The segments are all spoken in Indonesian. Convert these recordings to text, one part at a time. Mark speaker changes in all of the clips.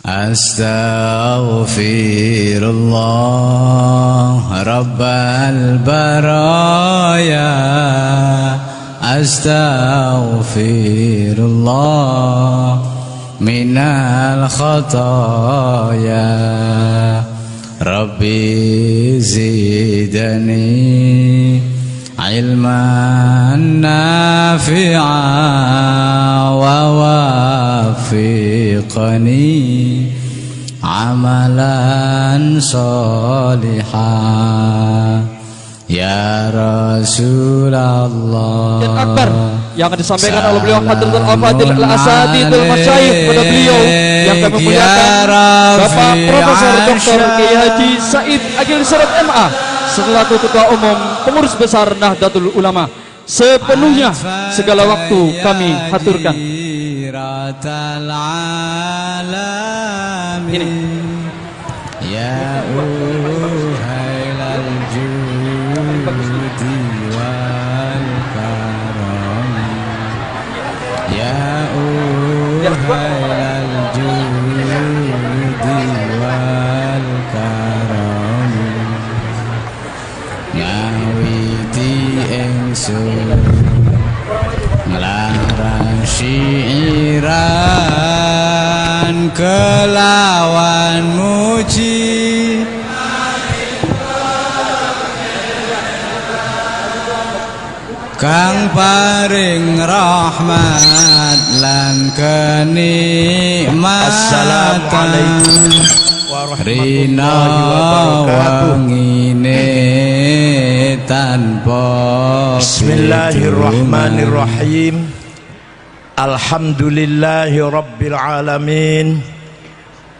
Speaker 1: Astaghfirullah Rabbal baraya. Astaghfirullah minal khataya. Rabbi zidani ilman nafi'a wa wafiqani amalan salihah ya Rasulullah.
Speaker 2: Yang akbar yang akan disampaikan oleh beliau Hadratul Al-Fadil Al-Asatidul Masyayikh kepada beliau yang kami muliakan Bapak Profesor Dr. Kiai Haji Said Agil Syarat MA selaku Ketua Umum Pengurus Besar Nahdlatul Ulama. Sepenuhnya segala waktu kami haturkan. Ini
Speaker 1: ya uhailal judi wal karam. Ya uhailal judi wal karam. Ngawiti ingsun nglarang syiiran kelawan muji kang paring rahmat lan kenikmatan.
Speaker 3: Assalamualaikum warahmatullahi wabarakatuh.
Speaker 1: Tanpa
Speaker 3: Bismillahirrahmanirrahim. Alhamdulillahi rabbil alamin.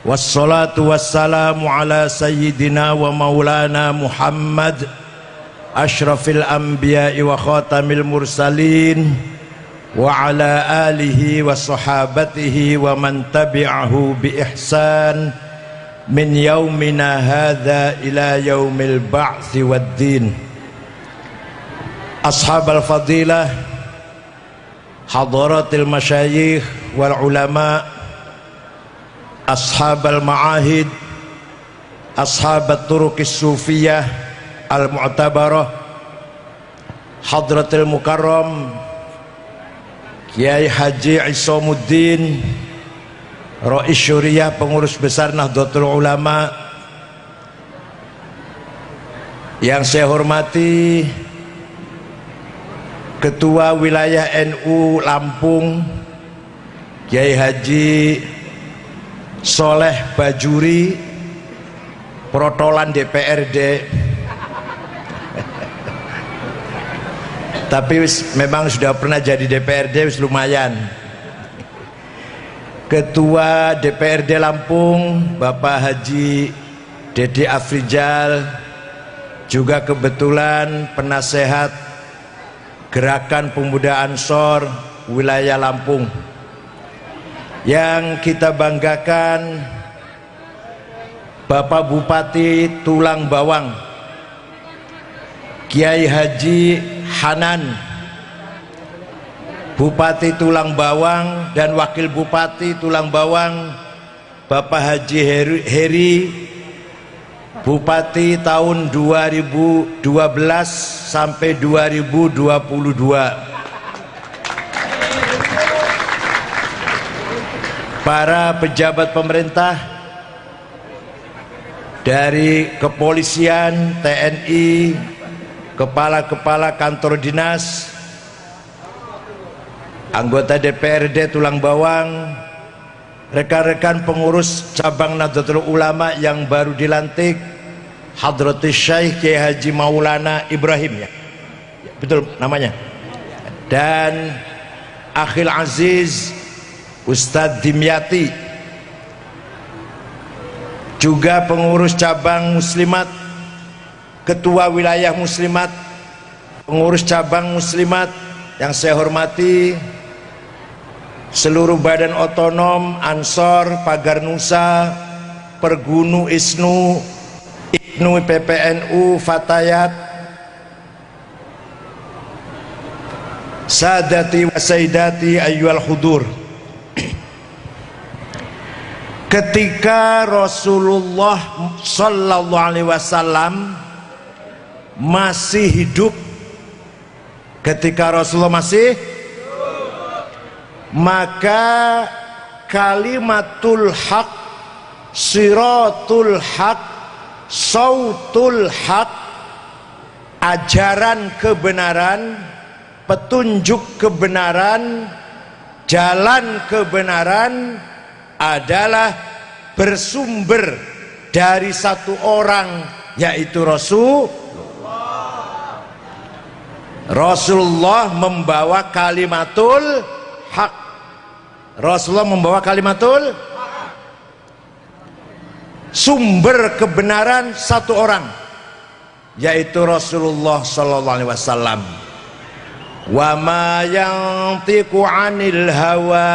Speaker 3: Wassalatu wassalamu ala sayyidina wa maulana Muhammad asyrafil anbiya'i wa khatamil mursalin wa ala alihi wa sahabatihi wa man tabi'ahu bi ihsan min yaumina hadza ila yaumil ba'thi wad din. Ashabal fadilah, hadaratil masyayikh wal ulama, ashabal ma'ahid, ashabat turuqis sufiyah al mu'tabarah, hadratil mukarram Kiai Haji Isamuddin Rais Syuriah Pengurus Besar Nahdlatul Ulama. Yang saya hormati Ketua Wilayah NU Lampung Kiai Haji Soleh Bajuri, protolan DPRD. Tapi memang sudah pernah jadi DPRD, lumayan. Ketua DPRD Lampung Bapak Haji Dede Afrijal, juga kebetulan penasehat Gerakan Pemuda Ansor wilayah Lampung. Yang kita banggakan Bapak Bupati Tulang Bawang Kiai Haji Hanan, Bupati Tulang Bawang, dan Wakil Bupati Tulang Bawang Bapak Haji Heri, Bupati tahun 2012 sampai 2022. Para pejabat pemerintah dari kepolisian, TNI, kepala-kepala kantor dinas, anggota DPRD Tulang Bawang, rekan-rekan pengurus cabang Nahdlatul Ulama yang baru dilantik, Hadratus Syekh Kiai Haji Maulana Ibrahim, ya betul namanya, dan Akhil Aziz Ustadz Dimyati, juga pengurus cabang muslimat, ketua wilayah muslimat, pengurus cabang muslimat yang saya hormati, seluruh badan otonom, Ansor, Pagar Nusa, Pergunu Isnu, Ibnu PPNU, Fatayat, Sadati wa Saidati ayyuhal hudur. ketika Rasulullah Sallallahu Alaihi Wasallam masih hidup, ketika Rasulullah masih, maka kalimatul haq, siratul haq, sautul haq, ajaran kebenaran, petunjuk kebenaran, jalan kebenaran adalah bersumber dari satu orang, yaitu Rasulullah membawa kalimatul haq. Rasulullah membawa kalimatul haq. Sumber kebenaran satu orang, yaitu Rasulullah sallallahu alaihi wasallam. Wa ma yantiqu 'anil hawa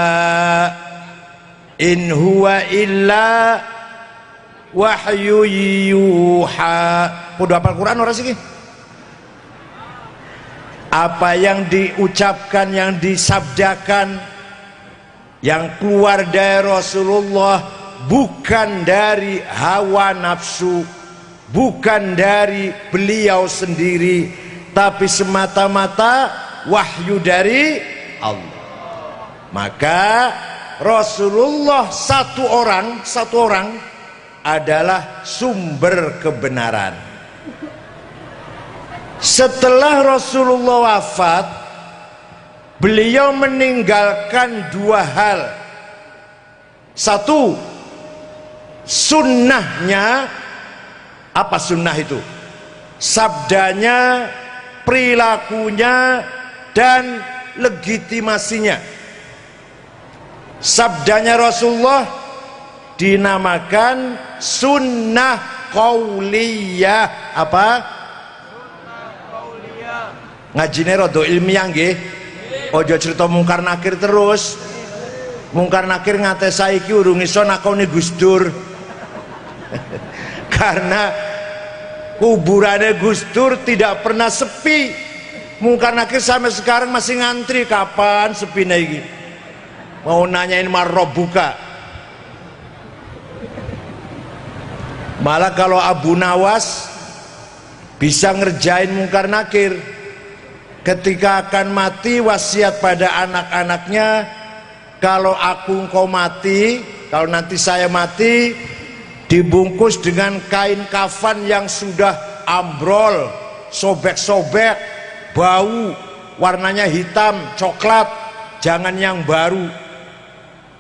Speaker 3: in huwa illa wahyu yuha. Kudu hafal Quran ora sih? Apa yang diucapkan, yang disabdakan, yang keluar dari Rasulullah bukan dari hawa nafsu, bukan dari beliau sendiri, tapi semata-mata wahyu dari Allah. Maka Rasulullah satu orang adalah sumber kebenaran. Setelah Rasulullah wafat, beliau meninggalkan dua hal. Satu, sunnahnya. Apa sunnah itu? Sabdanya, perilakunya, dan legitimasinya. Sabdanya Rasulullah dinamakan sunnah qauliyah. Apa? Ngajine rada ilmiah nggih. Aja cerita mungkar nakir terus. Mungkar nakir ngate saiki urung iso nakoni Gus Dur. Karena kuburannya Gus Dur tidak pernah sepi. Mungkar nakir sampai sekarang masih ngantri. Kapan sepine iki? Mau nanyain marrobuka. Malah kalau Abu Nawas bisa ngerjain mungkar nakir, ketika akan mati wasiat pada anak-anaknya, kalau aku engkau mati, kalau nanti saya mati, dibungkus dengan kain kafan yang sudah ambrol, sobek-sobek, bau, warnanya hitam, coklat, jangan yang baru.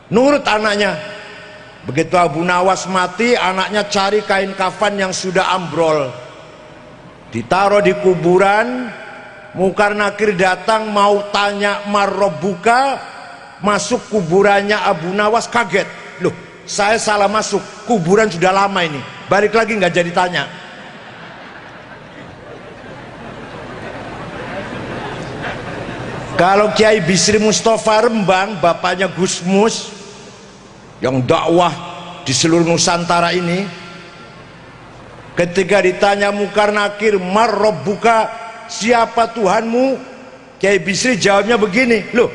Speaker 3: Nurut anaknya. Begitu Abu Nawas mati, anaknya cari kain kafan yang sudah ambrol, ditaruh di kuburan. Mungkar nakir datang mau tanya marrobuka, masuk kuburannya Abu Nawas, kaget. Loh, saya salah masuk, kuburan sudah lama ini, balik lagi nggak jadi tanya. Kalau Kiai Bisri Mustafa Rembang, bapaknya Gus Mus yang dakwah di seluruh Nusantara ini, ketika ditanya mungkar nakir, marrobuka, siapa Tuhanmu? Kiai Bisri jawabnya begini, loh,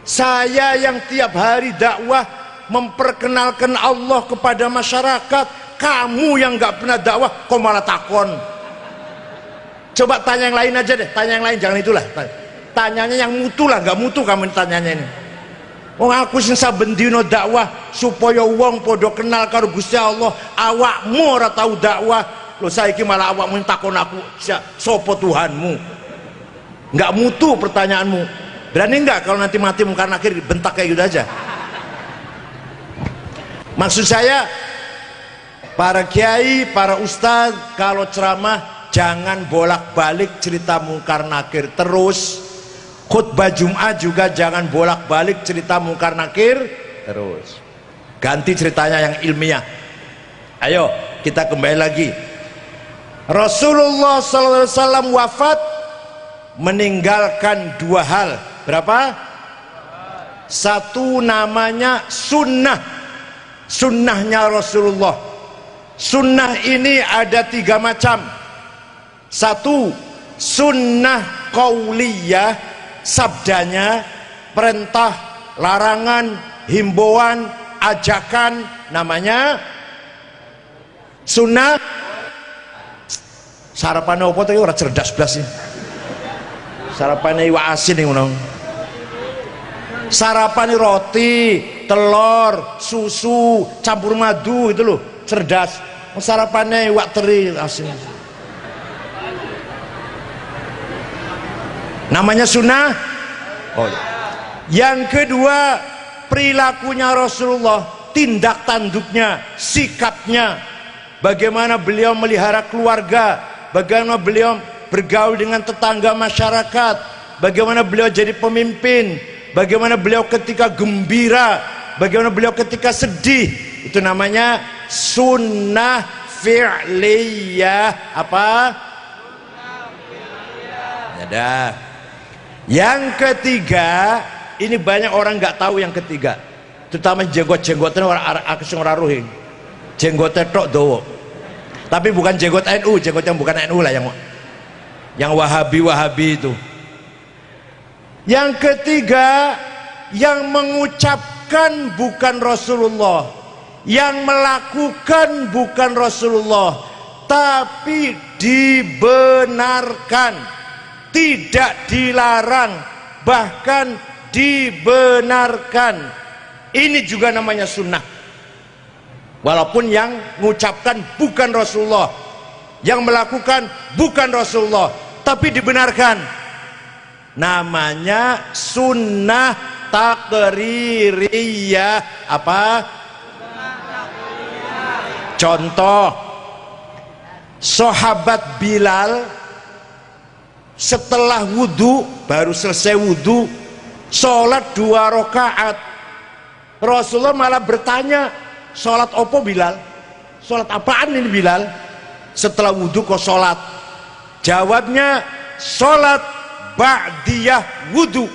Speaker 3: saya yang tiap hari dakwah memperkenalkan Allah kepada masyarakat, kamu yang nggak pernah dakwah kok malah takon. Coba tanya yang lain aja deh, tanya yang lain, jangan itulah. Tanyanya yang mutu lah, nggak mutu kamu tanyanya ini. Wong aku sing saben dina dakwah supaya wong padha kenal karo Gusti Allah, awakmu ora tahu dakwah. Lho saiki malah awakmu takon aku, sapa Tuhanmu? Nggak mutu pertanyaanmu. Berani nggak kalau nanti mati mungkar nakir bentak kayak gitu aja? Maksud saya, para kiai, para ustadz kalau ceramah jangan bolak-balik cerita mungkar nakir terus. Khutbah Jumat juga jangan bolak-balik cerita mungkar nakir terus. Ganti ceritanya yang ilmiah. Ayo kita kembali lagi. Rasulullah SAW wafat meninggalkan dua hal. Berapa? Satu namanya sunnah. Sunnahnya Rasulullah. Sunnah ini ada tiga macam. Satu, sunnah qauliyah, sabdanya, perintah, larangan, himbauan, ajakan, namanya sunnah. Sarapan apa tuh orang cerdas belas sih. Sarapan iwak asin yang ngono. Sarapan roti, telur, susu, campur madu itu loh, cerdas. Sarapannya iwak teri asin. Namanya sunnah. Oh. Yang kedua, perilakunya Rasulullah, tindak tanduknya, sikapnya, bagaimana beliau melihara keluarga, bagaimana beliau bergaul dengan tetangga masyarakat, bagaimana beliau jadi pemimpin, bagaimana beliau ketika gembira, bagaimana beliau ketika sedih. Itu namanya sunnah fi'liyah. Apa? Ada. Yang ketiga, ini banyak orang nggak tahu yang ketiga, terutama jenggot-jenggotnya orang rohing, jenggotnya tok dowo, tapi bukan jenggot NU, jenggot yang bukan NU lah, yang wahabi itu. Yang ketiga, yang mengucapkan bukan Rasulullah, yang melakukan bukan Rasulullah, tapi dibenarkan, tidak dilarang, bahkan dibenarkan. Ini juga namanya sunnah. Walaupun yang mengucapkan bukan Rasulullah, yang melakukan bukan Rasulullah, tapi dibenarkan. Namanya sunnah takririyah. Apa? Contoh, sahabat Bilal setelah wudhu, baru selesai wudhu, sholat 2 rakaat. Rasulullah malah bertanya, sholat opo Bilal? Sholat apaan ini Bilal? Setelah wudhu kok sholat? Jawabnya, sholat ba'diyah wudhu.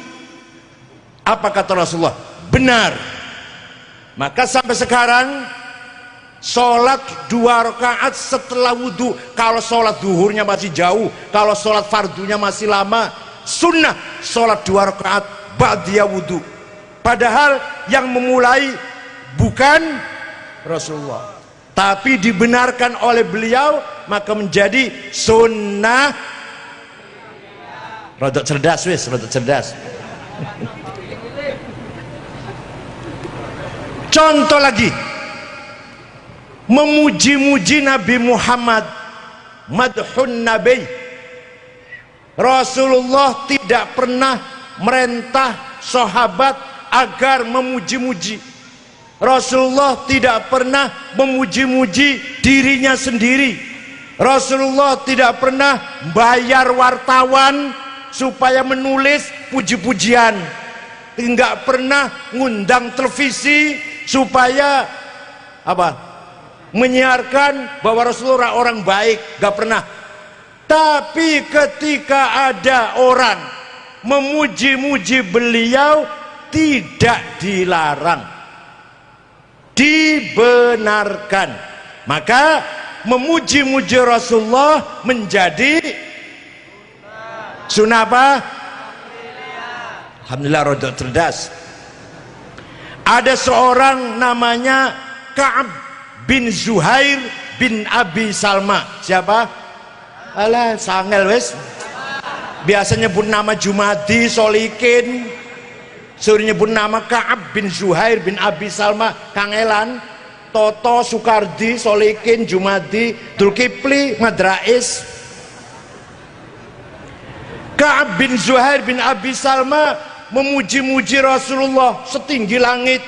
Speaker 3: Apa kata Rasulullah? Benar. Maka sampai sekarang sholat 2 rakaat setelah wudhu. Kalau sholat duhurnya masih jauh, kalau sholat fardunya masih lama, sunnah sholat 2 rakaat ba'diyah wudhu. Padahal yang memulai bukan Rasulullah, tapi dibenarkan oleh beliau, maka menjadi sunnah. Rodok cerdas wis, rodok cerdas. Contoh lagi, memuji-muji Nabi Muhammad, madhun Nabi. Rasulullah tidak pernah merintah sahabat agar memuji-muji. Rasulullah tidak pernah memuji-muji dirinya sendiri. Rasulullah tidak pernah bayar wartawan supaya menulis puji-pujian. Tidak pernah ngundang televisi supaya apa? Menyiarkan bahwa Rasulullah orang baik, gak pernah. Tapi ketika ada orang memuji-muji beliau, tidak dilarang, dibenarkan. Maka memuji-muji Rasulullah menjadi sunnah apa? Alhamdulillah, rodok cerdas. Ada seorang namanya Ka'ab bin Zuhair bin Abi Salma. Siapa? Alah, sangel wes. Biasa nyebut nama Jumadi, Solikin. Suruh nyebut nama Ka'ab bin Zuhair bin Abi Salma, kangelan. Toto, Sukardi, Solikin, Jumadi, Dulkipli, Madrais. Ka'ab bin Zuhair bin Abi Salma memuji-muji Rasulullah setinggi langit.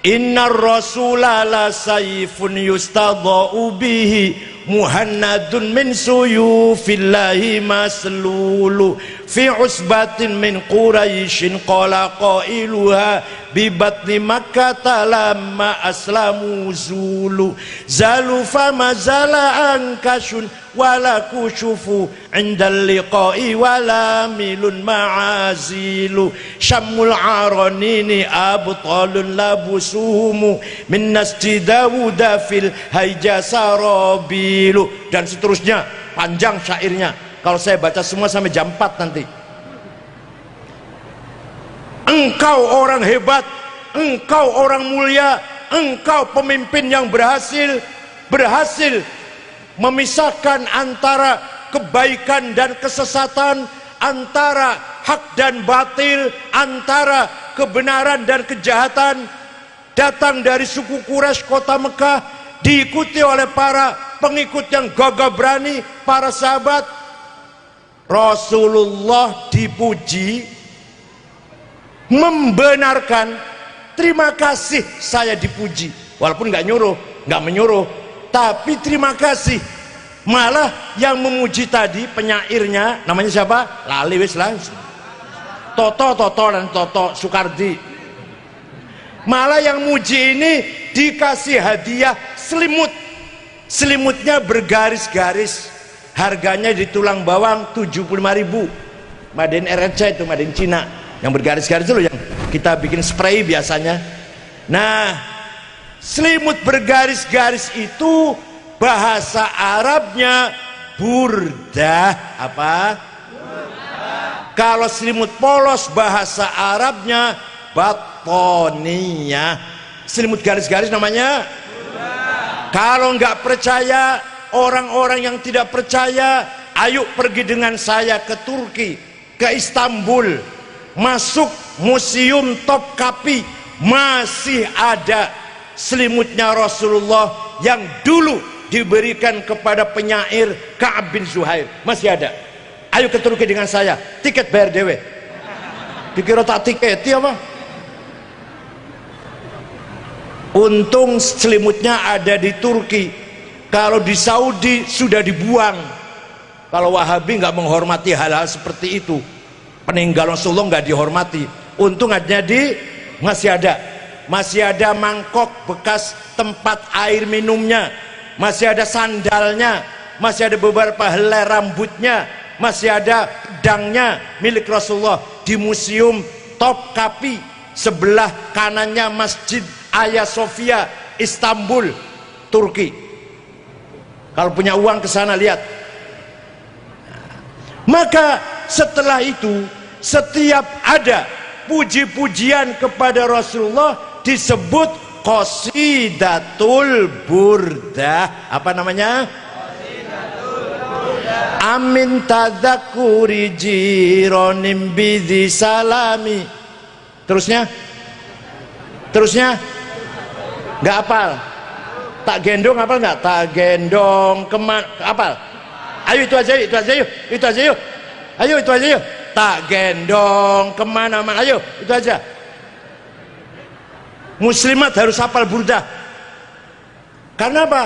Speaker 3: Innar rasula la sayfun yustadha'u bihi muhannadun min suyufillahi maslulu fi usbatin min quraishin qala qailuha bi batni makkah lamma aslamu zulu zalu fama zala ankashun wala kushufu indal liqa'i wala milun ma'azilu syamul aranini abtalun labusumu min nasji dawuda fil haijasarabilu, dan seterusnya, panjang syairnya. Kalau saya baca semua sampai jam 4 nanti. Engkau orang hebat, engkau orang mulia, engkau pemimpin yang berhasil memisahkan antara kebaikan dan kesesatan, antara hak dan batil, antara kebenaran dan kejahatan. Datang dari suku Quraisy kota Mekah, diikuti oleh para pengikut yang gagah berani, para sahabat. Rasulullah dipuji, membenarkan, terima kasih saya dipuji, walaupun nggak menyuruh, tapi terima kasih. Malah yang memuji tadi penyairnya namanya siapa? Lali wis lah. Toto Sukardi. Malah yang muji ini dikasih hadiah selimut. Selimutnya bergaris-garis. Harganya di tulang bawang 75.000. Maden RRC itu, Maden Cina. Yang bergaris-garis itu loh yang kita bikin spray biasanya. Nah, selimut bergaris-garis itu bahasa Arabnya burdah. Apa? Burdah. Kalau selimut polos bahasa Arabnya batoniyah. Selimut garis-garis namanya burdah. Kalau nggak percaya, orang-orang yang tidak percaya, ayo pergi dengan saya ke Turki, ke Istanbul, masuk museum Topkapi, masih ada selimutnya Rasulullah yang dulu diberikan kepada penyair Ka'ab bin Zuhair, masih ada. Ayo ke Turki dengan saya, tiket bayar dewe. Dikira tak tiketi apa? Untung selimutnya ada di Turki. Kalau di Saudi sudah dibuang. Kalau Wahabi nggak menghormati hal-hal seperti itu, peninggalan Rasulullah nggak dihormati. Untung adanya masih ada mangkok bekas tempat air minumnya, masih ada sandalnya, masih ada beberapa helai rambutnya, masih ada pedangnya milik Rasulullah di museum Topkapi. Sebelah kanannya Masjid Hagia Sophia, Istanbul, Turki. Kalau punya uang ke sana lihat. Maka setelah itu, setiap ada puji-pujian kepada Rasulullah disebut qasidatul burdah. Apa namanya? Qasidatul burdah. Amin tadzakuri jironim bidhi salami. Terusnya nggak hafal. Tak gendong apal nggak? Tak gendong kemana? Apal? Ayo itu aja yuk. Ayo itu aja yuk. Tak gendong kemana-mana. Ayo itu aja. Muslimat harus hafal burdah. Karena apa?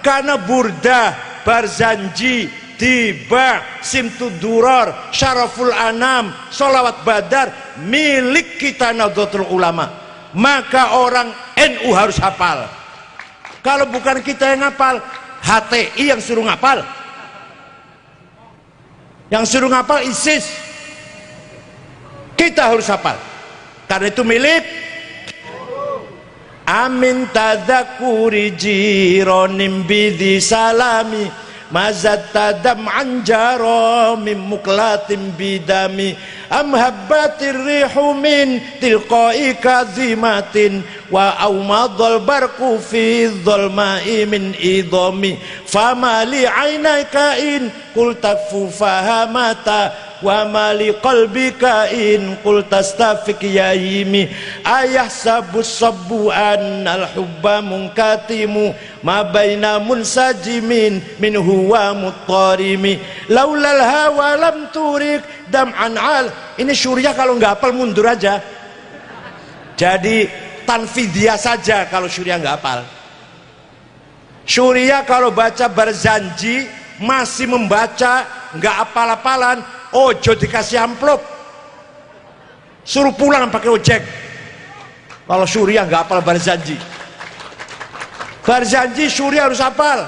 Speaker 3: Karena burdah, Barzanji, Tiba, Simtud Durar, Syaraful Anam, Sholawat Badar milik kita Nahdlatul Ulama. Maka orang NU harus hafal. Kalau bukan kita yang ngapal, HTI yang suruh ngapal. Yang suruh ngapal ISIS. Kita harus hafal. Karena itu milik. Amin tadzakuri jironim bidhi salami. Mazat tadam anjaro mim muklatim bidami. Am habbatir rihu min tilqai kazimatin. Wa aumadhal barku fi dhulma'i min idhami. Fama li aynaika in qultafu fahamata. Wa mali qalbika in qultastafik yayimi. Ayah sabus sabu'an al-hubba munkatimu. Ma baina munsajimin min huwa muttarimi. Laulal hawa lam turik dam'an al. Ini Suriah kalau nggak hafal mundur aja. Jadi tanfidiyah saja kalau Suriah nggak hafal. Suriah kalau baca Barzanji masih membaca nggak hafal-hafalan, ojo dikasih amplop, suruh pulang pakai ojek. Kalau Suriah nggak hafal Barzanji. Barzanji Suriah harus hafal.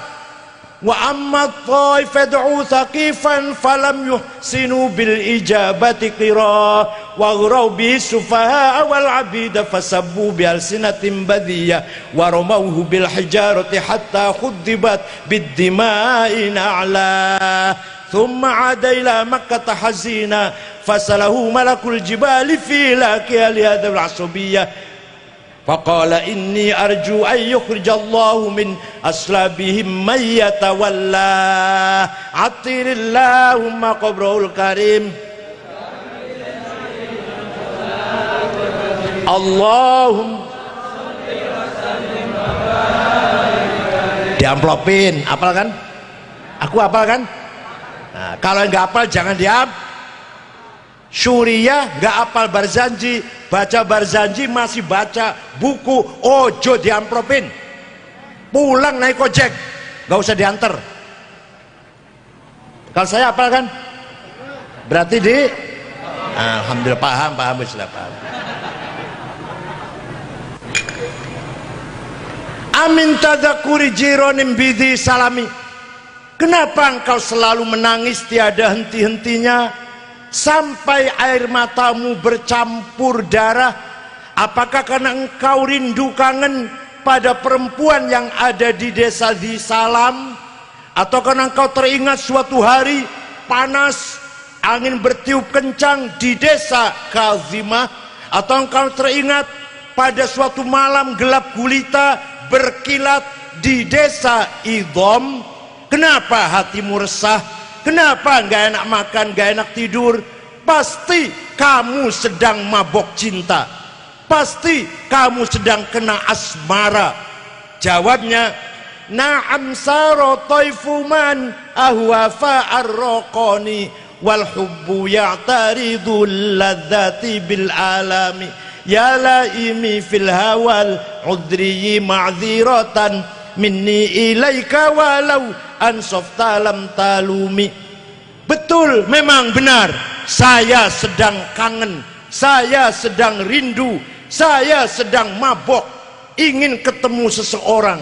Speaker 3: Wa amma taif fad'u thaqifan falam yuhsinu bil ijabati qira wa ghuraw bi sufaha wal abida fasabbu bi alsinatin badiyah wa ramawhu bil hijarati hatta khuddibat bid dima'i na'la thumma 'ada ila makkah hazina fasalahu malakul jibali fi laqiya li hadzal asabiyah. Faqala inni arju an yukhrijallahu min aslabihim may yatawalla atirillahumma qabrul karim. Allahumma diamplopin, apal kan? Aku apal kan? Nah, kalau nggak apal jangan diam. Surya nggak apal Barzanji, baca Barzanji masih baca buku, ojo diamplopin. Pulang naik ojek, nggak usah diantar. Kalau saya apal kan? Berarti di alhamdulillah paham istilah paham. Amin tadakuri jironim bidi salami. Kenapa engkau selalu menangis tiada henti-hentinya sampai air matamu bercampur darah? Apakah karena engkau rindu kangen pada perempuan yang ada di desa di Salam? Atau karena engkau teringat suatu hari panas, angin bertiup kencang di desa Kazimah? Atau engkau teringat pada suatu malam gelap gulita berkilat di desa Idom? Kenapa hatimu resah? Kenapa gak enak makan, gak enak tidur? Pasti kamu sedang mabok cinta, pasti kamu sedang kena asmara. Jawabnya, na'am saro taifuman ahwafa arraqani wal hubbu ya'taridul ladzati bil alami ya laimi fil hawal udri ma'dziratan minni ilaika walau ansofta lam talumi. Betul, memang benar, saya sedang kangen, saya sedang rindu, saya sedang mabok, ingin ketemu seseorang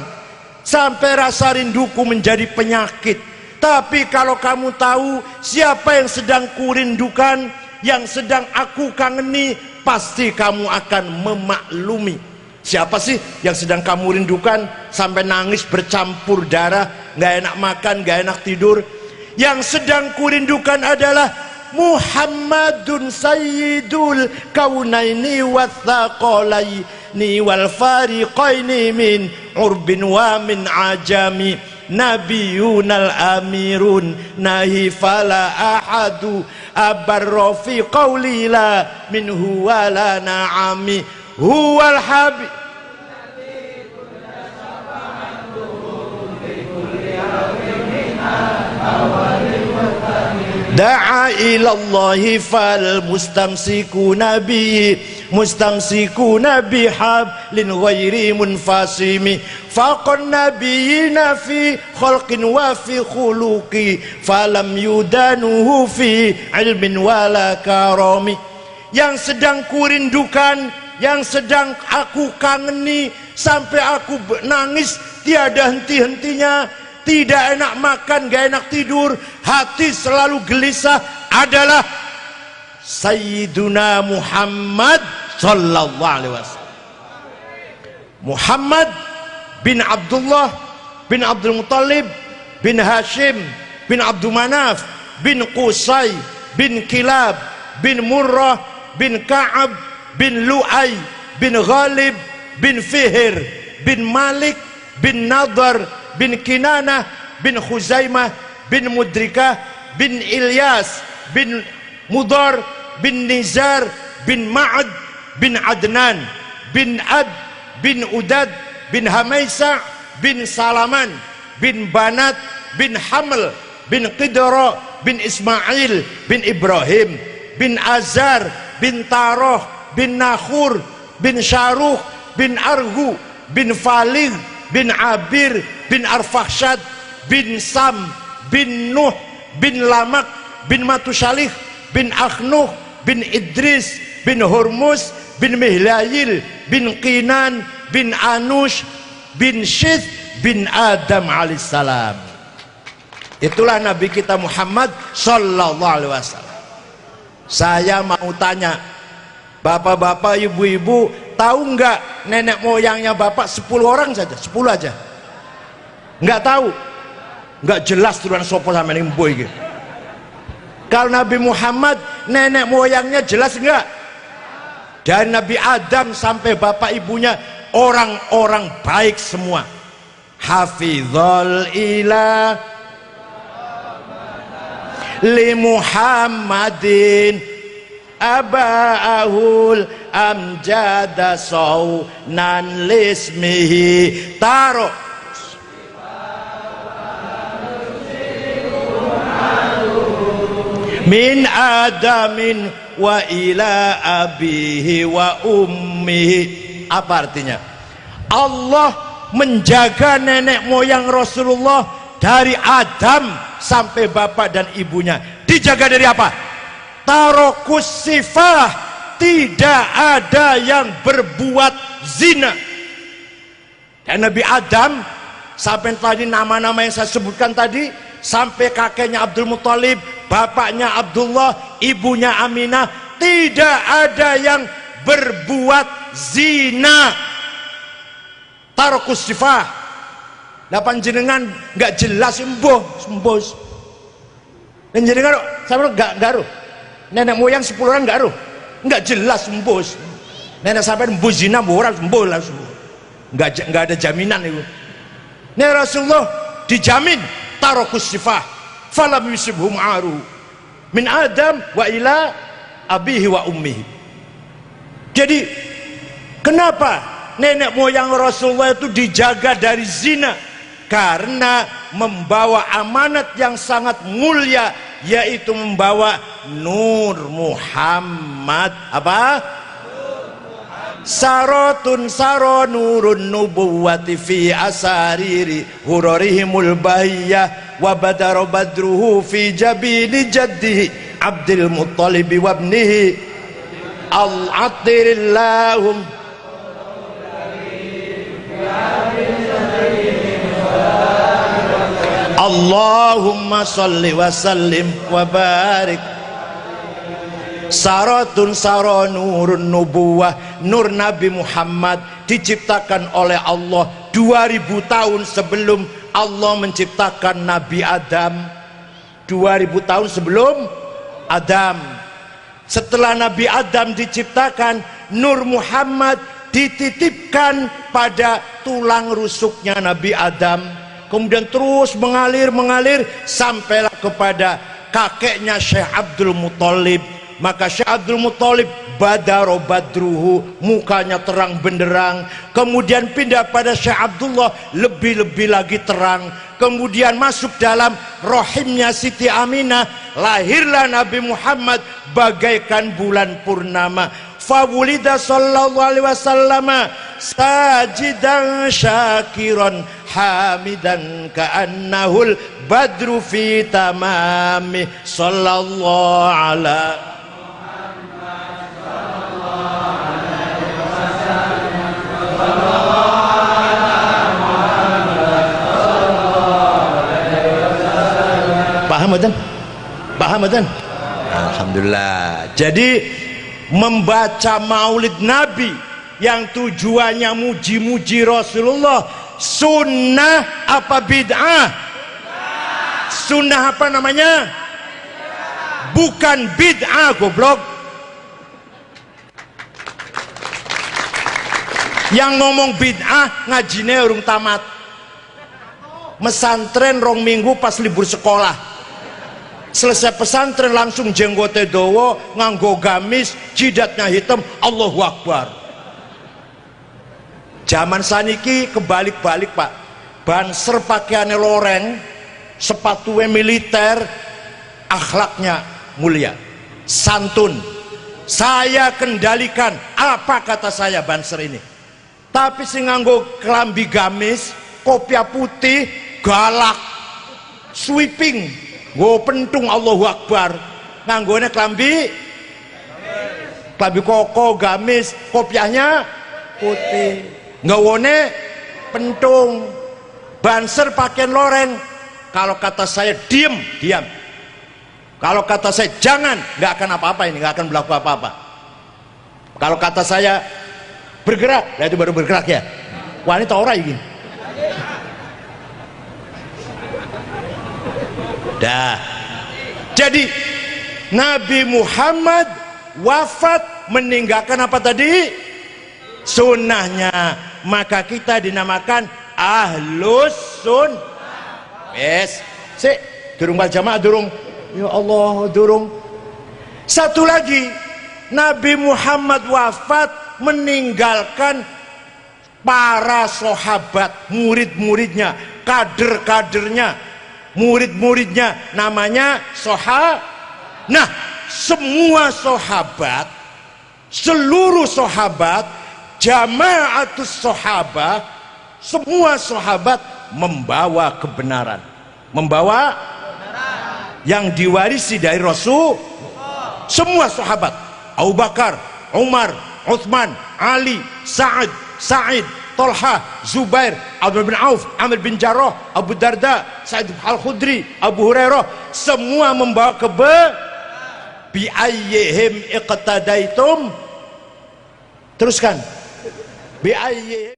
Speaker 3: sampai rasa rinduku menjadi penyakit. Tapi kalau kamu tahu siapa yang sedang kurindukan, yang sedang aku kangeni, pasti kamu akan memaklumi. Siapa sih yang sedang kamu rindukan sampai nangis bercampur darah, gak enak makan, gak enak tidur? Yang sedang kurindukan adalah Muhammadun Sayyidul Kaunaini Wathaqalaini wal fariqaini min urbin wa min ajami nabiyunal amirun nahi fala ahadu abarra fi qawli la minhu wala na'ami huwal habib da'a ilallahi fal mustamsikuna bi mustamsikuna bihablin ghairi munfasimi faqan nabiyina fi khalqin wa fi khuluqi falam yudanuhu fi ilmin wala karami. Yang sedang kurindukan, yang sedang aku kangeni sampai aku nangis tiada henti-hentinya, tidak enak makan, gak enak tidur, hati selalu gelisah, adalah Sayyiduna Muhammad sallallahu alaihi wasallam. Muhammad bin Abdullah bin Abdul Muttalib bin Hashim bin Abdul Manaf bin Qusay bin Kilab bin Murrah bin Ka'ab bin Lu'ay bin Ghalib bin Fihr bin Malik bin Nadar bin Kinanah bin Khuzaimah bin Mudrikah bin Ilyas bin Mudar bin Nizar bin Ma'ad bin Adnan bin Ad bin Udad bin Hamaisa bin Salaman bin Banat bin Haml bin Qidra bin Ismail bin Ibrahim bin Azar bin Taroh bin Nakhur bin Syaruh bin Arhu bin Falig bin Abir bin Arfakhshad bin Sam bin Nuh bin Lamak bin Matusalih bin Akhnuh bin Idris bin Hormuz bin Mihlayil bin Qinan bin Anush bin Syith bin Adam alaihissalam. Itulah Nabi kita Muhammad sallallahu alaihi wasallam. Saya mau tanya bapak-bapak, ibu-ibu, tahu nggak nenek moyangnya bapak 10 orang saja, 10 aja? Nggak tahu, nggak jelas turunan sopo sama ini boy gitu. Kalau Nabi Muhammad nenek moyangnya jelas nggak? dari Nabi Adam sampai bapak ibunya orang-orang baik semua. Hafizul ilah li Muhammadin abaahul amjada saunan lismihi taro min adamin wa ila abihi wa ummihi. Apa artinya? Allah menjaga nenek moyang Rasulullah dari Adam sampai bapak dan ibunya. Dijaga dari apa? Tarokus sifah, tidak ada yang berbuat zina. Dan Nabi Adam sampai tadi nama-nama yang saya sebutkan tadi, sampai kakeknya Abdul Muthalib, bapaknya Abdullah, ibunya Aminah, tidak ada yang berbuat zina. Tarokus sifah. Lapan jenengan nggak jelas sembos. Dan jenengan sama nggak garuh. Nenek moyang 10 orang nggak jelas sembos. Nenek sampai mbus zina orang sembos langsung. Nggak ada jaminan itu. Nih Rasulullah dijamin tarokus sifah. Falam yusibhum aru min Adam wa ila abihi wa ummihi. Jadi kenapa nenek moyang Rasulullah itu dijaga dari zina? Karena membawa amanat yang sangat mulia, yaitu membawa Nur Muhammad. Apa? Sarotun saro nurun nubuwati fi asariri hurarihimul bahiyah wa badaro badruhu fi jabini jaddihi Abdul Muttalib wa ibnihi al-atirillahum Allahumma salli wa sallim wa barik. Saratun saro nurun nubuwah, nur Nabi Muhammad diciptakan oleh Allah 2000 tahun sebelum Allah menciptakan Nabi Adam. 2000 tahun sebelum Adam. Setelah Nabi Adam diciptakan, Nur Muhammad dititipkan pada tulang rusuknya Nabi Adam, kemudian terus mengalir sampailah kepada kakeknya Syekh Abdul Muthalib. Maka Syekh Abdul Muthalib badaro badruhu, mukanya terang benderang. Kemudian pindah pada Syekh Abdullah, lebih-lebih lagi terang. Kemudian masuk dalam rahimnya Siti Aminah, lahirlah Nabi Muhammad bagaikan bulan purnama. Fawulida sallallahu alaihi wasallam sajidan syakiran hamidan ka'annahul badru fi tamami sallallahu alaihi Paham Adan? Alhamdulillah. Jadi membaca maulid Nabi yang tujuannya muji-muji Rasulullah, sunnah apa bid'ah? Sunnah apa namanya? Bukan bid'ah, goblok. Yang ngomong bid'ah ngajine urung tamat. Mesantren rong minggu pas libur sekolah. Selesai pesantren langsung jenggote dowo, nganggo gamis, jidatnya hitam, Allahu Akbar. Zaman saniki kebalik-balik, Pak. Banser pakaiannya loreng, sepatunya militer, akhlaknya mulia, santun. Saya kendalikan apa kata saya banser ini. Tapi si nganggo kelambi gamis, kopiah putih, galak, sweeping, go pentung, Allahu Akbar. Nganggone kelambi koko, gamis, kopiahnya putih, ngawone pentung. Banser pakaian loreng. Kalau kata saya diam. Kalau kata saya jangan, nggak akan apa-apa ini, nggak akan berlaku apa-apa. Kalau kata saya bergerak, nah itu baru bergerak ya. Wanita orang ini. Dah. Jadi Nabi Muhammad wafat meninggalkan apa tadi? Sunnahnya. Maka kita dinamakan ahlus sunnah. Yes. Sik, durung wal jamaah durung. Ya Allah, durung. Satu lagi, Nabi Muhammad wafat meninggalkan para sahabat, murid-muridnya, kader-kadernya, murid-muridnya, namanya Nah, semua sahabat, seluruh sahabat, jamaatus sahabah, semua sahabat membawa kebenaran, membawa yang diwarisi dari Rasul. Semua sahabat, Abu Bakar, Umar, Uthman, Ali, Sa'id, Talha, Zubair, Abdul bin Auf, Amir bin Jarrah, Abu Darda, Sa'id Al-Khudri, Abu Hurairah, semua membawa bi ayyihim iqtadaitum. Teruskan. Bi ayyihim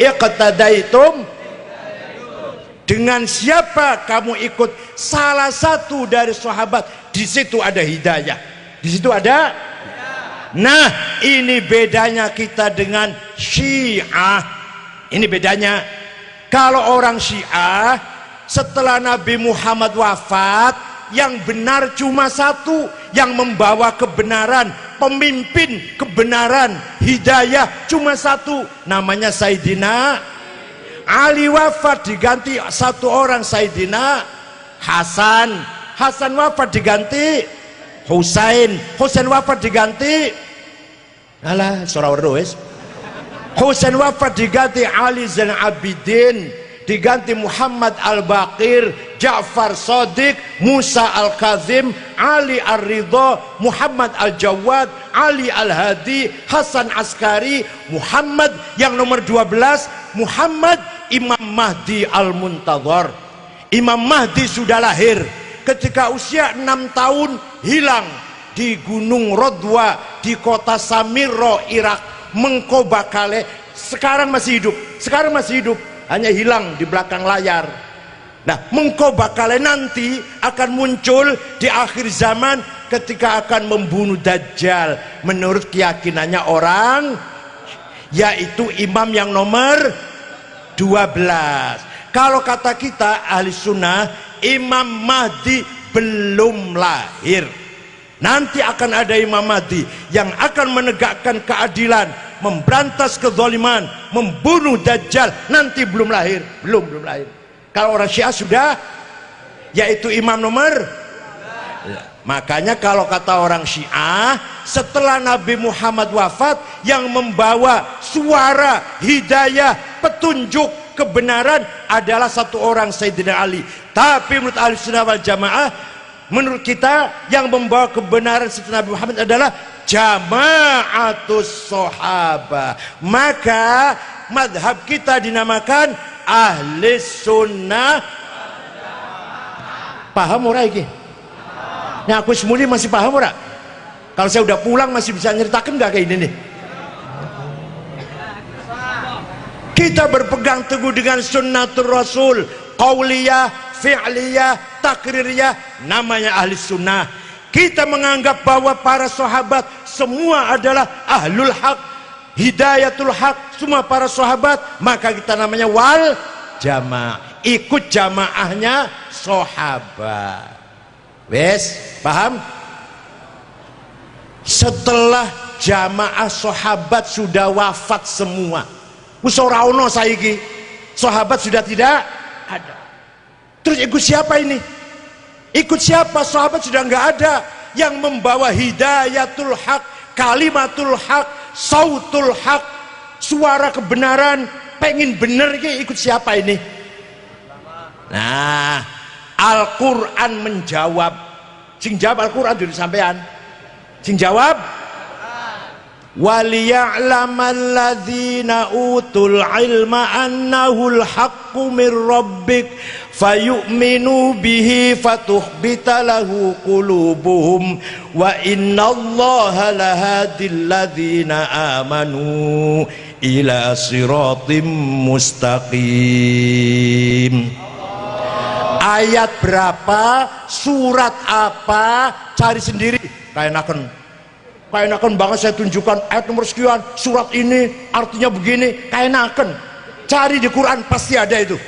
Speaker 3: iqtadaitum, dengan siapa kamu ikut salah satu dari sahabat, di situ ada hidayah, di situ ada. Nah, ini bedanya kita dengan Syiah. Ini bedanya. Kalau orang Syiah setelah Nabi Muhammad wafat, yang benar cuma satu, yang membawa kebenaran, pemimpin kebenaran, hidayah cuma satu, namanya Sayyidina Ali. Wafat diganti satu orang, Sayyidina Hasan. Hasan wafat diganti Husain. Husain wafat diganti Husain wafat diganti Ali Zain Abidin, diganti Muhammad Al-Baqir, Ja'far Shadiq, Musa Al-Kazim, Ali Ar-Ridha, Muhammad Al-Jawad, Ali Al-Hadi, Hasan Askari, Muhammad yang nomor 12, Muhammad Imam Mahdi Al-Muntadhar. Imam Mahdi sudah lahir ketika usia 6 tahun, hilang di Gunung Rodwa di kota Samirra, Irak, Mengkobakale. Sekarang masih hidup, hanya hilang di belakang layar. Nah, Mengkobakale nanti akan muncul di akhir zaman ketika akan membunuh Dajjal menurut keyakinannya orang, yaitu imam yang nomor 12. Kalau kata kita ahli sunnah, Imam Mahdi belum lahir. Nanti akan ada Imam Mahdi yang akan menegakkan keadilan, memberantas kezaliman, membunuh Dajjal. Nanti belum lahir, belum lahir. Kalau orang Syiah sudah, yaitu imam nomor. Makanya kalau kata orang Syiah, setelah Nabi Muhammad wafat, yang membawa suara hidayah, petunjuk, kebenaran adalah satu orang, Sayyidina Ali. Tapi menurut Ahlussunnah wal Jamaah, menurut kita yang membawa kebenaran setelah Nabi Muhammad adalah jamaatus sahabah. Maka madhab kita dinamakan ahli sunnah. Paham ora iki? Nah, aku semuli masih paham ora? Kalau saya udah pulang masih bisa nyeritakan nggak kayak ini nih? Kita berpegang teguh dengan sunnatul Rasul, qauliyah, fi'liyah, takririyah, namanya ahli sunnah. Kita menganggap bahwa para sahabat semua adalah ahlul haq, hidayatul haq, semua para sahabat, maka kita namanya wal jamaah, ikut jamaahnya sahabat. Wes, paham? Setelah jamaah sahabat sudah wafat semua, wis ora ono saiki, sahabat sudah tidak ada. Terus ikut siapa ini? Ikut siapa? Sahabat sudah nggak ada. Yang membawa hidayatul haq, kalimatul haq, sautul haq, suara kebenaran, pengen bener ini, ikut siapa ini? Nah, Al-Quran menjawab. Sing jawab Al-Quran jadi sampean. Sing jawab waliya'lamal ladzina utul ilma annahul haqqu mir rabbik fayu'minu bihi fatukhbita lahu qulubuhum wa innallaha lahadil ladzina amanu ila siratim mustaqim. Ayat berapa, surat apa, cari sendiri. Kaenaken banget saya tunjukkan ayat nomor sekian, surat ini artinya begini, kaenaken. Cari di Quran pasti ada itu.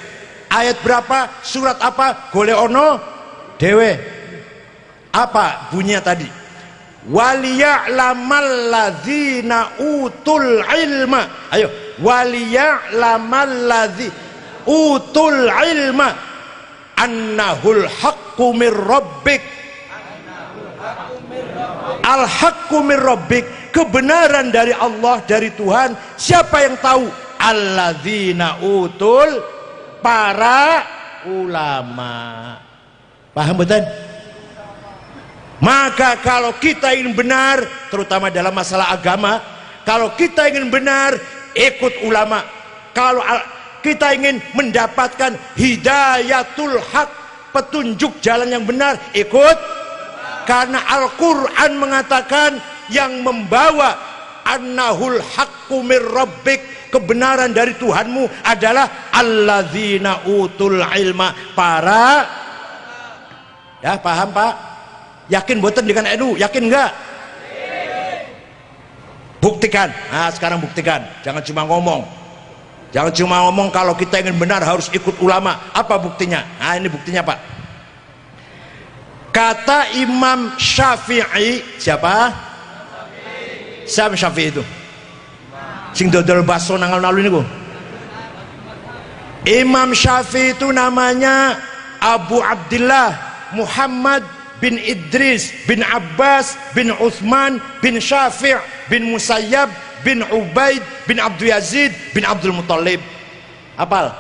Speaker 3: Ayat berapa, surat apa, golek ono dewe. Apa bunyinya tadi? Waliya'lamal ladzina utul ilma. Ayo, waliya'lamal ladzina utul ilma annahul haqqu mir rabbik. Al haqqu mir rabbik, kebenaran dari Allah, dari Tuhan. Siapa yang tahu? Alladzina utul, para ulama. Paham betul? Maka kalau kita ingin benar, terutama dalam masalah agama, kalau kita ingin benar, ikut ulama. Kalau kita ingin mendapatkan hidayatul haq, petunjuk jalan yang benar, ikut. Karena Al-Quran mengatakan yang membawa annahul haqqu mir rabbik, kebenaran dari Tuhanmu adalah alladzina utul ilma, para. Ya, paham Pak? Yakin boten dengan NU? Yakin enggak? Buktikan. Nah, sekarang buktikan. Jangan cuma ngomong. Jangan cuma ngomong kalau kita ingin benar harus ikut ulama. Apa buktinya? Nah, ini buktinya Pak. Kata Imam Syafi'i, siapa? Siapa Syafi'i itu? Sing dodol baso nangal-nalu ini kok. Imam Syafi'i itu namanya Abu Abdillah Muhammad bin Idris bin Abbas bin Uthman bin Syafi' bin Musayyab bin Ubaid bin Abdul Yazid bin Abdul Muttalib. Apal?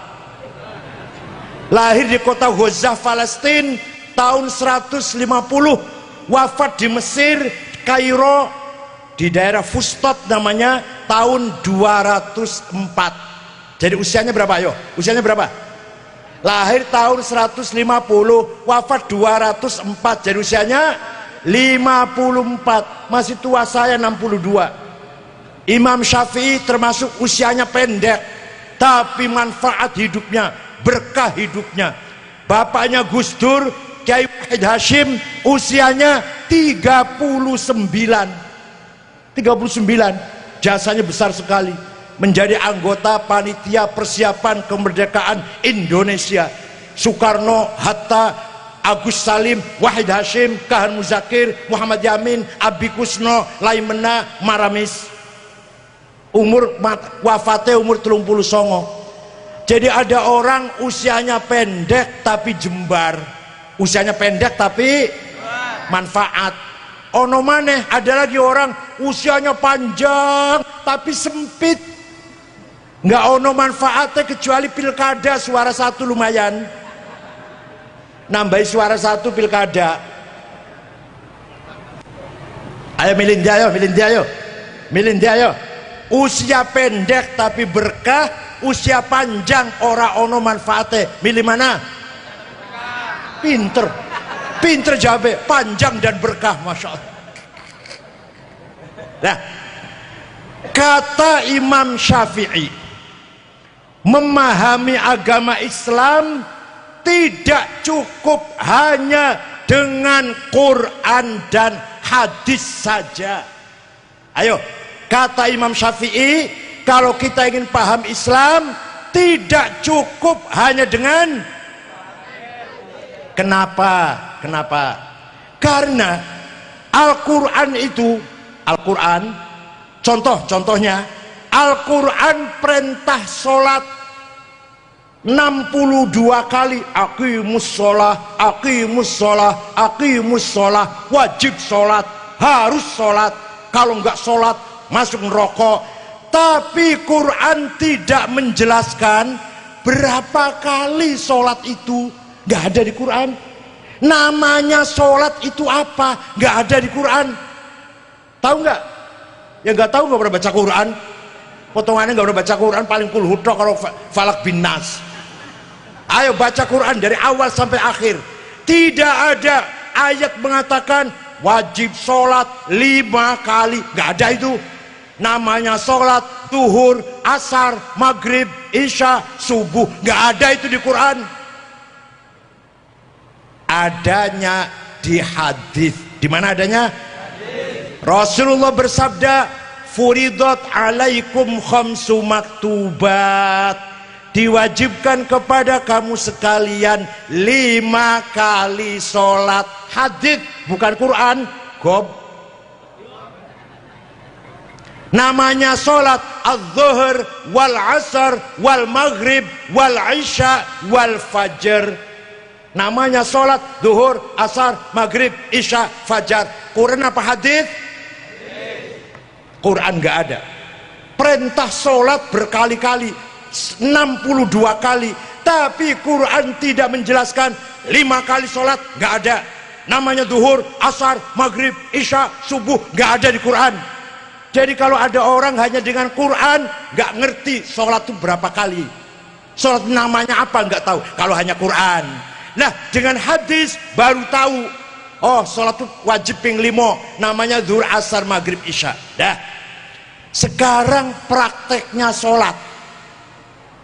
Speaker 3: Lahir di kota Gaza, Palestina tahun 150, wafat di Mesir, Kairo, di daerah Fustat namanya, tahun 204. Jadi usianya berapa? Ayo, usianya berapa? Lahir tahun 150, wafat 204, jadi usianya 54. Masih tua saya 62. Imam Syafi'i termasuk usianya pendek, tapi manfaat hidupnya, berkah hidupnya. Bapaknya Gus Dur, Kiai Wahid Hashim, usianya 39. Jasanya besar sekali. Menjadi anggota panitia persiapan kemerdekaan Indonesia. Soekarno, Hatta, Agus Salim, Wahid Hashim, Kahan Muzakir, Muhammad Yamin, Abi Kusno, Laimena, Maramis. Wafatnya umur 39. Jadi ada orang usianya pendek tapi jembar, usianya pendek tapi manfaat. Ono maneh ada lagi orang usianya panjang tapi sempit, nggak ono manfaatnya kecuali pilkada suara satu lumayan, nambahi suara satu pilkada. Ayo milih dia, ayo milih dia, ayo milih dia, ayo. Usia pendek tapi berkah, usia panjang ora ono manfaatnya. Milih mana? Pinter, pinter jabe, panjang dan berkah, masya Allah. Nah, kata Imam Syafi'i, memahami agama Islam tidak cukup hanya dengan Quran dan hadis saja. Ayo, kata Imam Syafi'i, kalau kita ingin paham Islam tidak cukup hanya dengan. Kenapa? Karena Al-Quran itu, Al-Quran, contohnya Al-Quran perintah sholat 62 kali. Aqimus sholah, aqimus sholah, aqimus sholah. Wajib sholat, harus sholat. Kalau enggak sholat masuk neraka. Tapi Quran tidak menjelaskan berapa kali sholat itu. Enggak ada di Quran. Namanya sholat itu apa? Enggak ada di Quran. Tahu enggak? yang nggak tahu nggak pernah baca Quran, potongannya nggak pernah baca Quran, paling kulhu tok kalau falak bin nas. Ayo baca Quran dari awal sampai akhir. Tidak ada ayat mengatakan wajib sholat 5 kali, nggak ada itu. Namanya sholat zuhur, asar, maghrib, isya, subuh, nggak ada itu di Quran. Adanya di hadis. Di mana adanya? Rasulullah bersabda, furidat alaikum khamsu maktubat, diwajibkan kepada kamu sekalian 5 kali sholat. Hadis bukan Quran. Gob. Namanya sholat az-zuhr wal asar wal maghrib wal isya wal fajr. Namanya sholat zuhur, asar, maghrib, isya, fajar. Quran apa hadis? Quran nggak ada. Perintah sholat berkali-kali, 62 kali, tapi Quran tidak menjelaskan 5 kali sholat, nggak ada. Namanya zuhur, asar, maghrib, isya, subuh, nggak ada di Quran. Jadi kalau ada orang hanya dengan Quran nggak ngerti sholat itu berapa kali, sholat namanya apa nggak tahu kalau hanya Quran. Nah dengan hadis baru tahu, oh sholat itu wajib ping 5, namanya zuhur, asar, maghrib, isya. Dah. Sekarang prakteknya sholat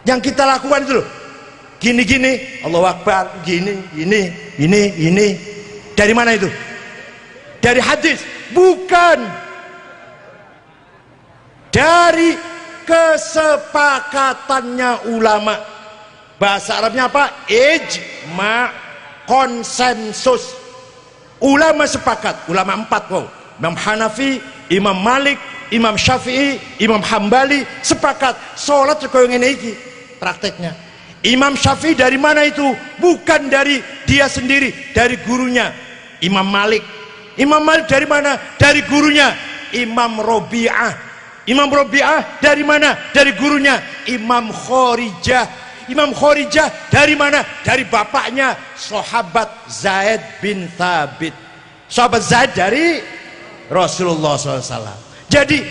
Speaker 3: yang kita lakukan itu loh, gini-gini, Allahu Akbar, gini, ini. Dari mana itu? Dari hadis? Bukan. Dari kesepakatannya ulama. Bahasa Arabnya apa? Ijma', konsensus. Ulama sepakat, ulama 4 wow. Imam Hanafi, Imam Malik, Imam Syafi'i, Imam Hambali sepakat sholat kaya ngene iki prakteknya. Imam Syafi'i dari mana itu? Bukan dari dia sendiri, dari gurunya Imam Malik. Imam Malik dari mana? Dari gurunya Imam Robi'ah. Imam Robi'ah dari mana? Dari gurunya Imam Khorijah. Imam Khorijah dari mana? Dari bapaknya sahabat Zaid bin Thabit. Sahabat Zaid dari Rasulullah SAW. Jadi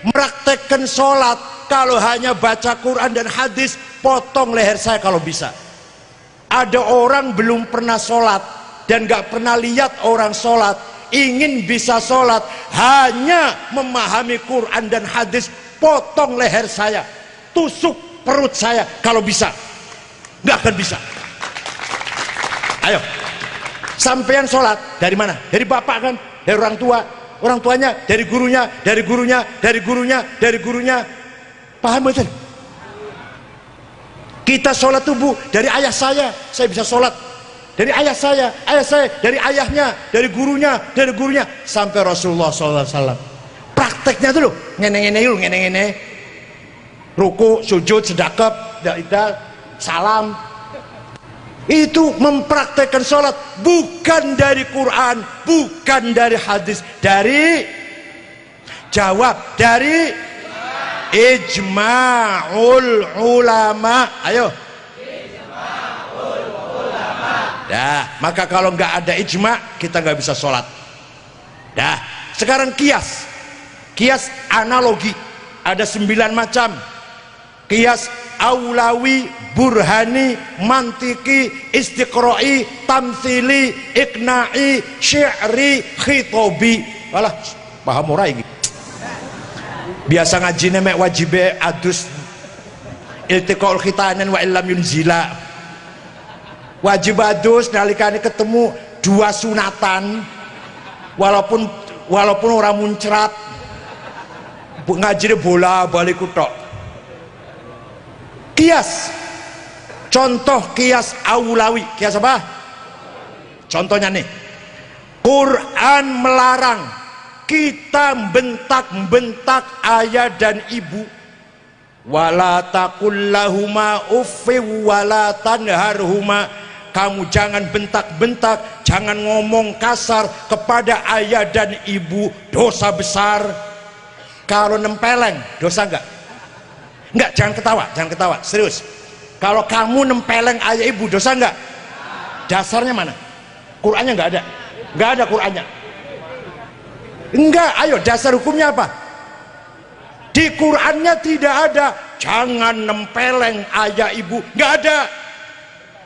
Speaker 3: meraktekkan sholat, kalau hanya baca Quran dan hadis, potong leher saya kalau bisa. Ada orang belum pernah sholat dan gak pernah lihat orang sholat, ingin bisa sholat, hanya memahami Quran dan hadis, potong leher saya, tusuk perut saya kalau bisa. Nggak akan bisa. Ayo, sampean sholat dari mana? Dari bapak kan? Dari orang tua. Orang tuanya dari gurunya, dari gurunya, dari gurunya, dari gurunya. Paham betul? Kita sholat tubuh dari ayah saya bisa sholat. Dari ayah saya dari ayahnya, dari gurunya, sampai Rasulullah SAW. Prakteknya tuh loh, ngene-ngene, ruku, sujud, sedekap, salam. Itu mempraktekkan sholat, bukan dari Quran, bukan dari hadis, dari ijma'ul ulama. Ayo. Dah, maka kalau nggak ada ijma, kita nggak bisa sholat. Dah, sekarang kias analogi, ada 9 macam. Kias aulawi, burhani, mantiki, istiqra'i, tamthili, ikna'i, syi'ri, khitobi. Walah, paham ora iki? Biasa ngajine mek wajibe adus iltiqaul khitanan wa illam yunzila. Wajib adus nalikane ketemu 2 sunatan, walaupun orang muncrat, ngajine bola balik kutok. Kias, contoh kias aulawi. Kias apa? Contohnya nih, Quran melarang kita bentak-bentak ayah dan ibu. Wala taqul lahuma uffi wala tanharhuma. Kamu jangan bentak-bentak, jangan ngomong kasar kepada ayah dan ibu, dosa besar. Kalau nempeleng, dosa enggak? Enggak, jangan ketawa, serius. Kalau kamu nempeleng ayah ibu, dosa enggak? Dasarnya mana? Qurannya enggak ada Qurannya. Enggak, ayo dasar hukumnya apa? Di Qur'annya tidak ada jangan nempeleng ayah ibu, nggak ada.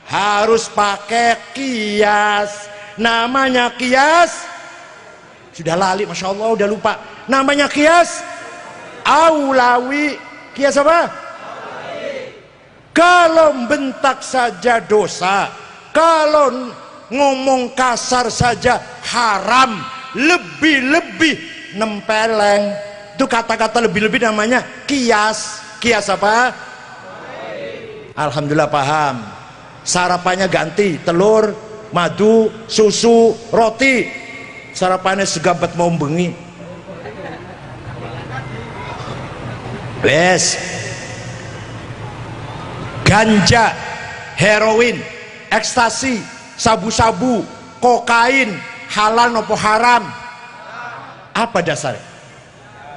Speaker 3: Harus pakai kias. Namanya kias, sudah lali, masya Allah, udah lupa. Namanya kias aulawi. Kias apa? Kalau bentak saja dosa, kalau ngomong kasar saja haram, lebih-lebih nempeleng. Itu kata-kata lebih-lebih namanya kias. Kias apa? Alhamdulillah paham. Sarapannya ganti telur, madu, susu, roti. Sarapannya segabat mau bengi. Wes. Ganja, heroin, ekstasi, sabu-sabu, kokain, halal nopo haram? Apa dasarnya?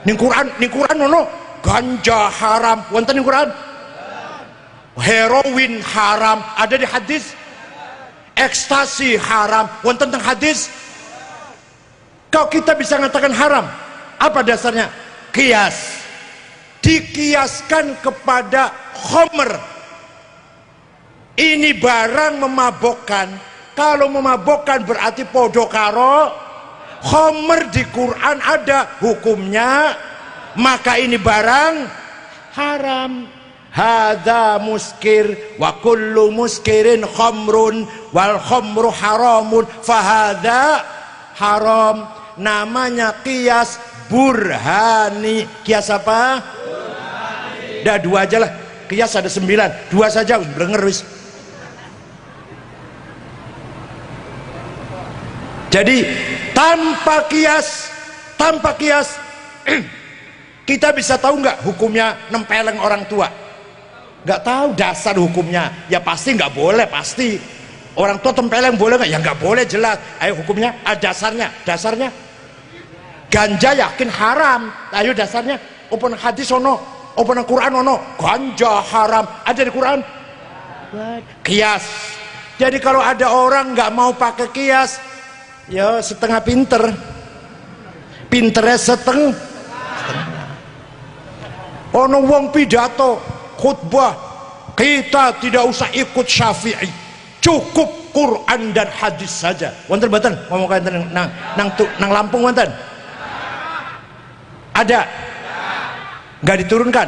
Speaker 3: Ning Quran ono ganja haram, wonten ning Quran. Heroin haram, ada di hadis. Ekstasi haram, wonten teng hadis. Kalau kita bisa mengatakan haram, apa dasarnya? Kias. Dikiaskan kepada khomer. Ini barang memabokkan. Kalau memabokkan berarti podo karo khomer. Di Quran ada hukumnya, maka ini barang haram. Hadza muskir wa kullu muskirin khamrun wal khamru haramun fahadza haram. Namanya kias burhani. Kias apa? Burhani. Dah dua aja lah. Kias ada 9, 2 saja blenger wis. Jadi tanpa kias kita bisa tahu nggak hukumnya nempeleng orang tua? Nggak tahu dasar hukumnya. Ya pasti nggak boleh, pasti. Orang tua tempeleng boleh nggak? Ya nggak boleh, jelas. Ayo hukumnya, dasarnya. Ganja yakin haram. Ayo dasarnya. Open hadis ono, open Quran ono. Ganja haram. Ada di Quran. Kias. Jadi kalau ada orang nggak mau pakai kias, ya setengah pinter. Pinternya setengah. Ono wong pidato khutbah, kita tidak usah ikut Syafi'i, cukup Quran dan hadis saja. Wonten mboten ngomong kanten nang Lampung wonten? Ada? Nggak diturunkan?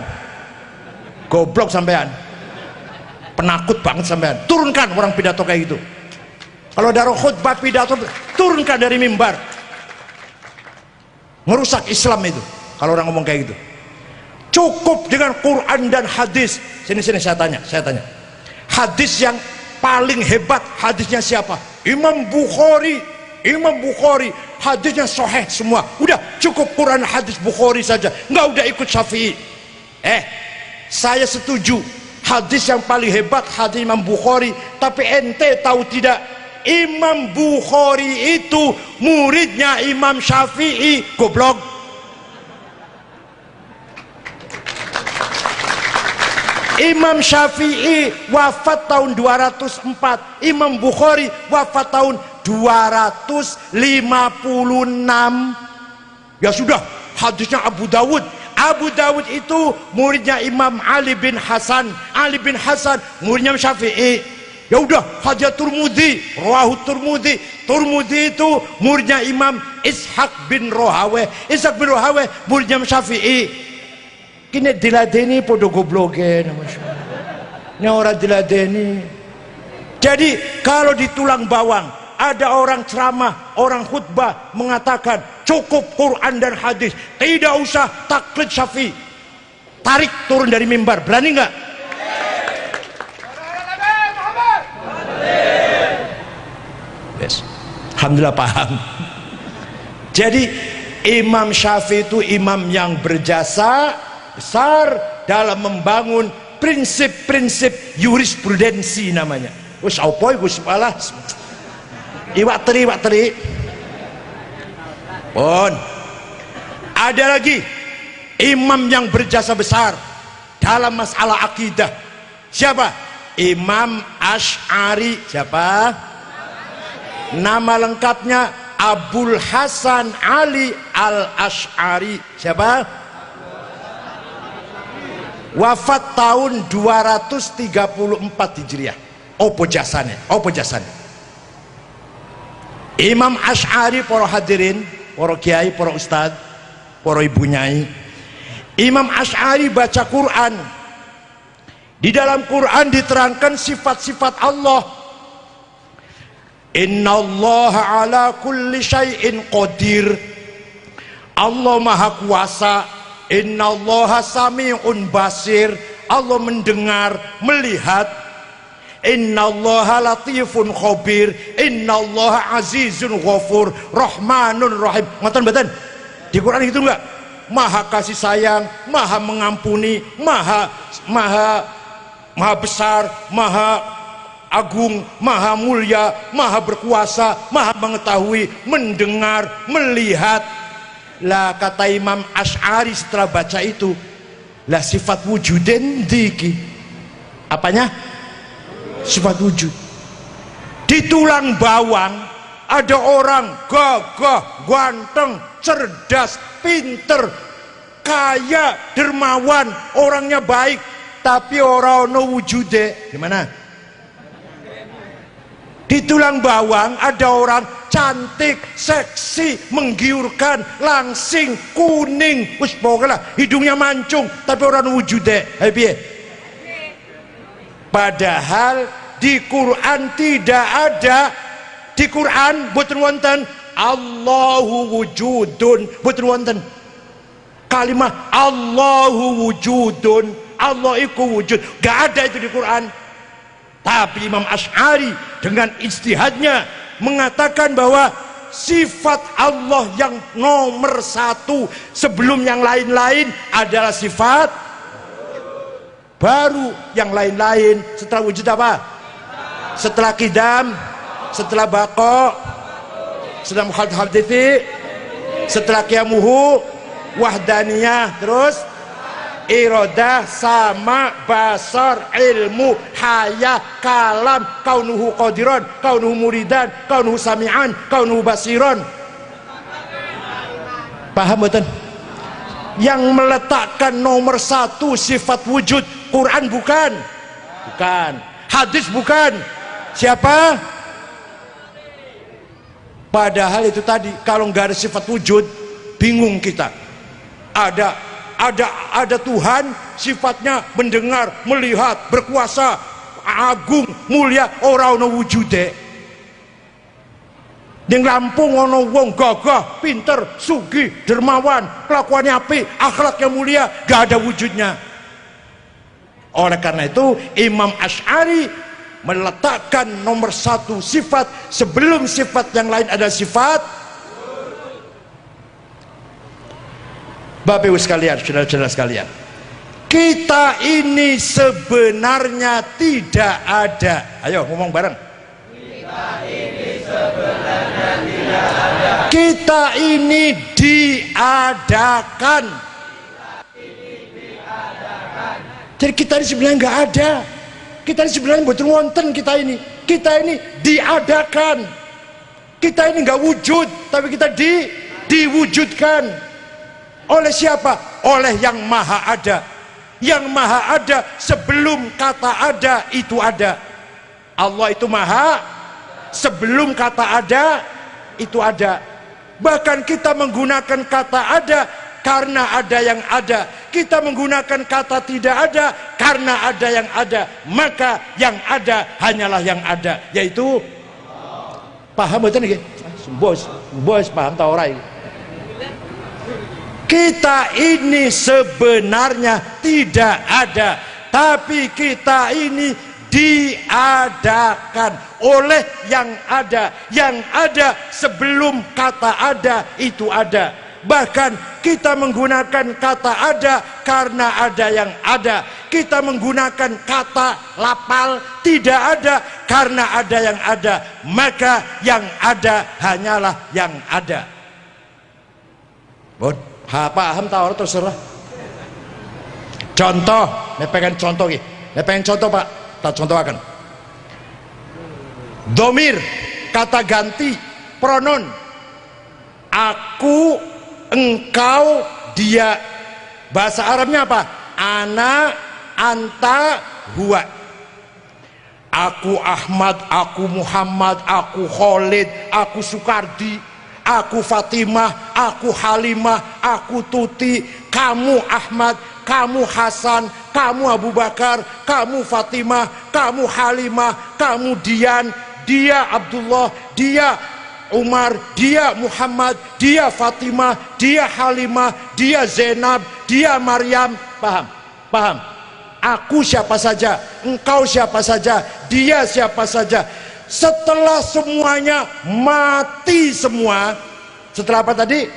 Speaker 3: Goblok sampean. Penakut banget sampean. Turunkan orang pidato kayak gitu. Kalau ada khutbah pidato, turunkan dari mimbar. Ngerusak Islam itu kalau orang ngomong kayak gitu. Cukup dengan Quran dan hadis. Sini saya tanya. Hadis yang paling hebat hadisnya siapa? Imam Bukhari. Hadisnya sahih semua. Udah cukup Quran hadis Bukhari saja. Nggak udah ikut Syafi'i. Saya setuju. Hadis yang paling hebat hadis Imam Bukhari. Tapi ente tahu tidak? Imam Bukhari itu muridnya Imam Syafi'i. Goblok. Imam Syafi'i wafat tahun 204, Imam Bukhari wafat tahun 256. Ya sudah, hadisnya Abu Dawud itu muridnya Imam Ali bin Hasan muridnya Syafi'i. Ya udah, hadis Turmudi, rawahu Turmudi itu muridnya Imam Ishaq bin Rohawe muridnya Syafi'i. Kini diladeni podo gobloke, ini orang diladeni. Jadi kalau di tulang bawang ada orang ceramah, orang khutbah mengatakan cukup Quran dan hadis, tidak usah taklid Syafi'i, tarik turun dari mimbar, berani nggak? Yes. Alhamdulillah paham. Jadi Imam Syafi'i itu imam yang berjasa besar dalam membangun prinsip-prinsip jurisprudensi namanya. Wis apa iku sepalah. Iwak teri. Pun ada lagi imam yang berjasa besar dalam masalah akidah. Siapa? Imam Asy'ari. Siapa? Nama lengkapnya Abul Hasan Ali Al Asy'ari. Siapa? wafat tahun 234 Hijriah. Opo jasane? Imam Asy'ari, para hadirin, para kiai, para ustad, para ibu nyai. Imam Asy'ari baca Quran. Di dalam Quran diterangkan sifat-sifat Allah. Innallaha ala kulli syai'in qadir. Allah maha kuasa. Innallaha sami'un basir. Allah mendengar, melihat. Innallaha latifun khabir. Innallaha azizun ghafur rahmanun rahim. Ngoten mboten? Di Quran itu enggak? Maha kasih sayang, maha mengampuni, maha besar, maha agung, maha mulia, maha berkuasa, maha mengetahui, mendengar, melihat. Lah kata Imam Asy'ari setelah baca itu, lah sifat wujudin diki. Apanya? Sifat wujud. Di tulang bawang ada orang gagah, ganteng, cerdas, pinter, kaya, dermawan, orangnya baik, tapi orang no wujude. Gimana? Di tulang bawang ada orang cantik, seksi, menggiurkan, langsing, kuning, wis pokoknya hidungnya mancung, tapi orang wujude. Piye? Padahal di Quran tidak ada, di Quran boten wonten Allahu wujudun, boten wonten kalimat Allahu wujudun, Allah iku wujud, gak ada itu di Quran. Tapi Imam Asy'ari dengan ijtihadnya mengatakan bahwa sifat Allah yang nomor satu sebelum yang lain-lain adalah sifat baru. Yang lain-lain setelah wujud apa? Setelah kidam, setelah bako, setelah mukhadhadithi, setelah qiyamuhu, wahdaniyah, terus iradah, sama, basar, ilmu, haya, kalam, kaunuhu qadiran, kaunuhu muridan, kaunuhu sami'an, kaunuhu basiran. Paham betul? Yang meletakkan nomor satu sifat wujud Quran bukan, hadis bukan. Siapa? Padahal itu tadi, kalau nggak ada sifat wujud, bingung kita. Ada Tuhan, sifatnya mendengar, melihat, berkuasa, agung, mulia, ora ono wujude. Ning Lampung ono wong gagah, pinter, sugih, dermawan, kelakuannya apik, akhlaknya mulia, gak ada wujudnya. Oleh karena itu Imam Asy'ari meletakkan nomor satu sifat sebelum sifat yang lain ada sifat. Bapak Ibu sekalian, saudara-saudara sekalian, kita ini sebenarnya tidak ada. Ayo ngomong bareng. Kita ini sebenarnya tidak ada. Kita ini diadakan. Jadi kita ini sebenarnya nggak ada. Kita ini sebenarnya betul wonten kita ini. Kita ini diadakan. Kita ini nggak wujud, tapi kita diwujudkan. Oleh siapa? Oleh yang maha ada. Yang maha ada sebelum kata ada itu ada. Allah itu maha, sebelum kata ada itu ada. Bahkan kita menggunakan kata ada karena ada yang ada. Kita menggunakan kata tidak ada karena ada yang ada. Maka yang ada hanyalah yang ada, yaitu paham betul nggih? Bos paham ta ora iki? Kita ini sebenarnya tidak ada, tapi kita ini diadakan oleh yang ada. Yang ada sebelum kata ada itu ada. Bahkan kita menggunakan kata ada karena ada yang ada. Kita menggunakan kata lapal tidak ada karena ada yang ada. Maka yang ada hanyalah yang ada. Paham tahu terserah. Contoh, pengen contoh iki. Pengen contoh Pak, tak contohaken. Domir, kata ganti, pronoun. Aku, engkau, dia. Bahasa Arabnya apa? ana, anta, huwa. Aku Ahmad, aku Muhammad, aku Khalid, aku Sukardi, aku Fatimah, aku Halimah, aku Tuti, kamu Ahmad, kamu Hasan, kamu Abu Bakar, kamu Fatimah, kamu Halimah, kamu Dian, dia Abdullah, dia Umar, dia Muhammad, dia Fatimah, dia Halimah, dia Zainab, dia Maryam. Paham? Paham? Aku siapa saja, engkau siapa saja, dia siapa saja. Setelah semuanya mati semua, setelah apa tadi?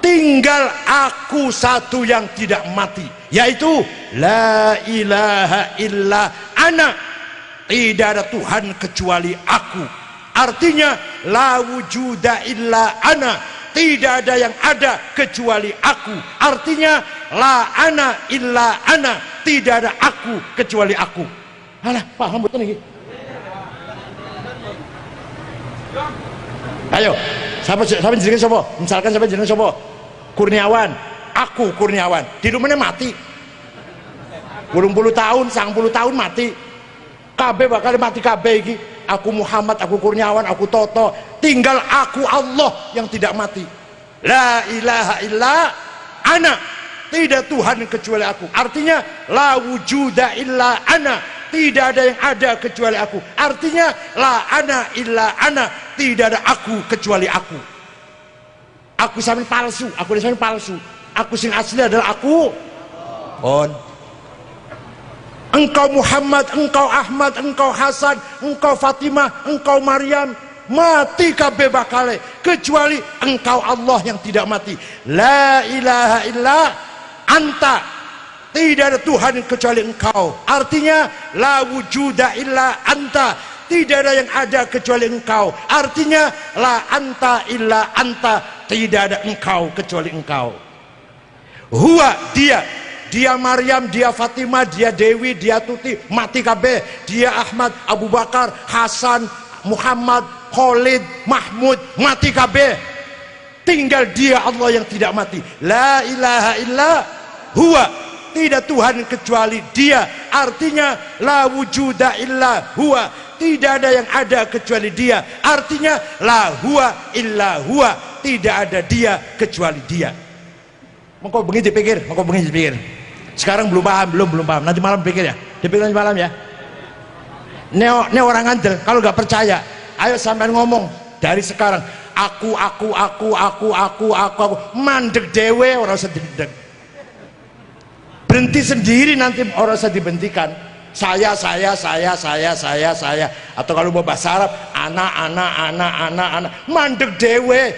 Speaker 3: Tinggal aku satu yang tidak mati, yaitu la ilaha illa ana. Tidak ada Tuhan kecuali aku. Artinya la wujuda illa ana. Tidak ada yang ada kecuali aku. Artinya la ana illa ana. Tidak ada aku kecuali aku. Alah, paham betul nih? Ayo, siapa jenenge sapa? Misalkan siapa jenenge sapa? Kurniawan. Aku Kurniawan. Di rumahnya mati. 80 tahun, 90 tahun mati. Kabeh bakal mati kabeh iki. Aku Muhammad, aku Kurniawan, aku Toto. Tinggal aku Allah yang tidak mati. La ilaha illa ana. Tidak Tuhan kecuali aku. Artinya la wujuda illa ana. Tidak ada yang ada kecuali aku. Artinya la ana illa ana. Tidak ada aku kecuali aku. Aku sampean palsu, aku sampean palsu. Aku sing asli adalah aku. On. Engkau Muhammad, engkau Ahmad, engkau Hasan, engkau Fatimah, engkau Maryam, mati kabeh bakale kecuali engkau Allah yang tidak mati. La ilaha illa anta. Tidak ada Tuhan kecuali engkau. Artinya la wujuda illa anta. Tidak ada yang ada kecuali engkau. Artinya la anta illa anta. Tidak ada engkau kecuali engkau. Huwa, dia. Dia Maryam, dia Fatimah, dia Dewi, dia Tuti, mati kabeh. Dia Ahmad, Abu Bakar, Hasan, Muhammad, Khalid, Mahmud, mati kabeh. Tinggal dia Allah yang tidak mati. La ilaha illa huwa. Tidak Tuhan kecuali dia. Artinya la wujuda illa huwa. Tidak ada yang ada kecuali dia. Artinya la huwa illa huwa. Tidak ada dia kecuali dia. Mengkau begini dipikir, mengkau begini dipikir. Sekarang belum paham. Nanti malam pikir ya. Dipikir nanti malam ya. Ini orang ngandel. Kalau nggak percaya, ayo sampai ngomong dari sekarang. Aku. Mandek dewe orang usah didek. Berhenti sendiri nanti orang usah dibentikan. Saya. Atau kalau mau bahasa Arab, anak. Mandek dewe.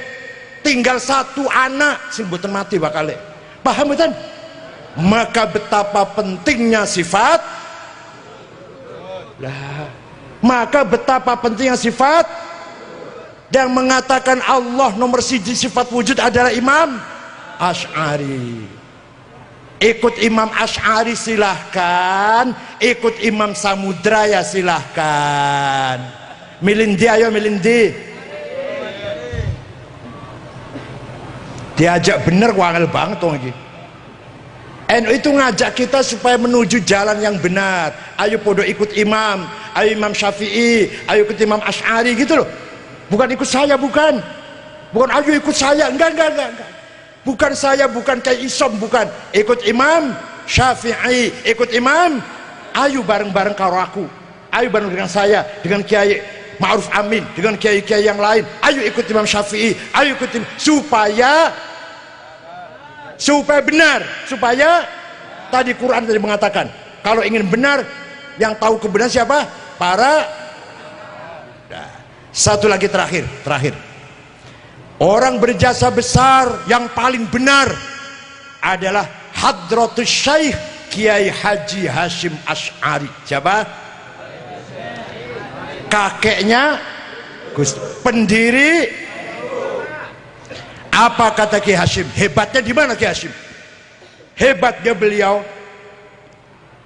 Speaker 3: Tinggal satu anak sing boten mati bakale. Paham betul? Maka betapa pentingnya sifat. Maka betapa pentingnya sifat. Dan mengatakan Allah nomor siji sifat wujud adalah Imam Asy'ari. Ikut Imam Asy'ari silahkan, ikut Imam Samudra ya silahkan. Milindi ayo milindi. Diajak bener wangel banget tuh lagi. NU itu ngajak kita supaya menuju jalan yang benar. Ayo podo ikut imam, ayo Imam Syafi'i, ayo ikut Imam Asy'ari gitu loh. Bukan ikut saya, bukan ayo ikut saya, enggak. Bukan saya, bukan kayak Isom, bukan. Ikut Imam Syafi'i, ikut Imam. Ayo bareng-bareng karo aku. Ayo bareng dengan saya, dengan Kiai Ma'ruf Amin, dengan kiai-kiai yang lain. Ayo ikut Imam Syafi'i, ayo ikut supaya benar, supaya tadi Quran tadi mengatakan kalau ingin benar yang tahu kebenaran siapa? Para. Satu lagi terakhir orang berjasa besar yang paling benar adalah Hadratus Syekh Kiai Haji Hasyim Asy'ari. Siapa? Kakeknya Gus, pendiri. Apa kata Kiai Hasyim? Hebatnya di mana Kiai Hasyim? Hebatnya beliau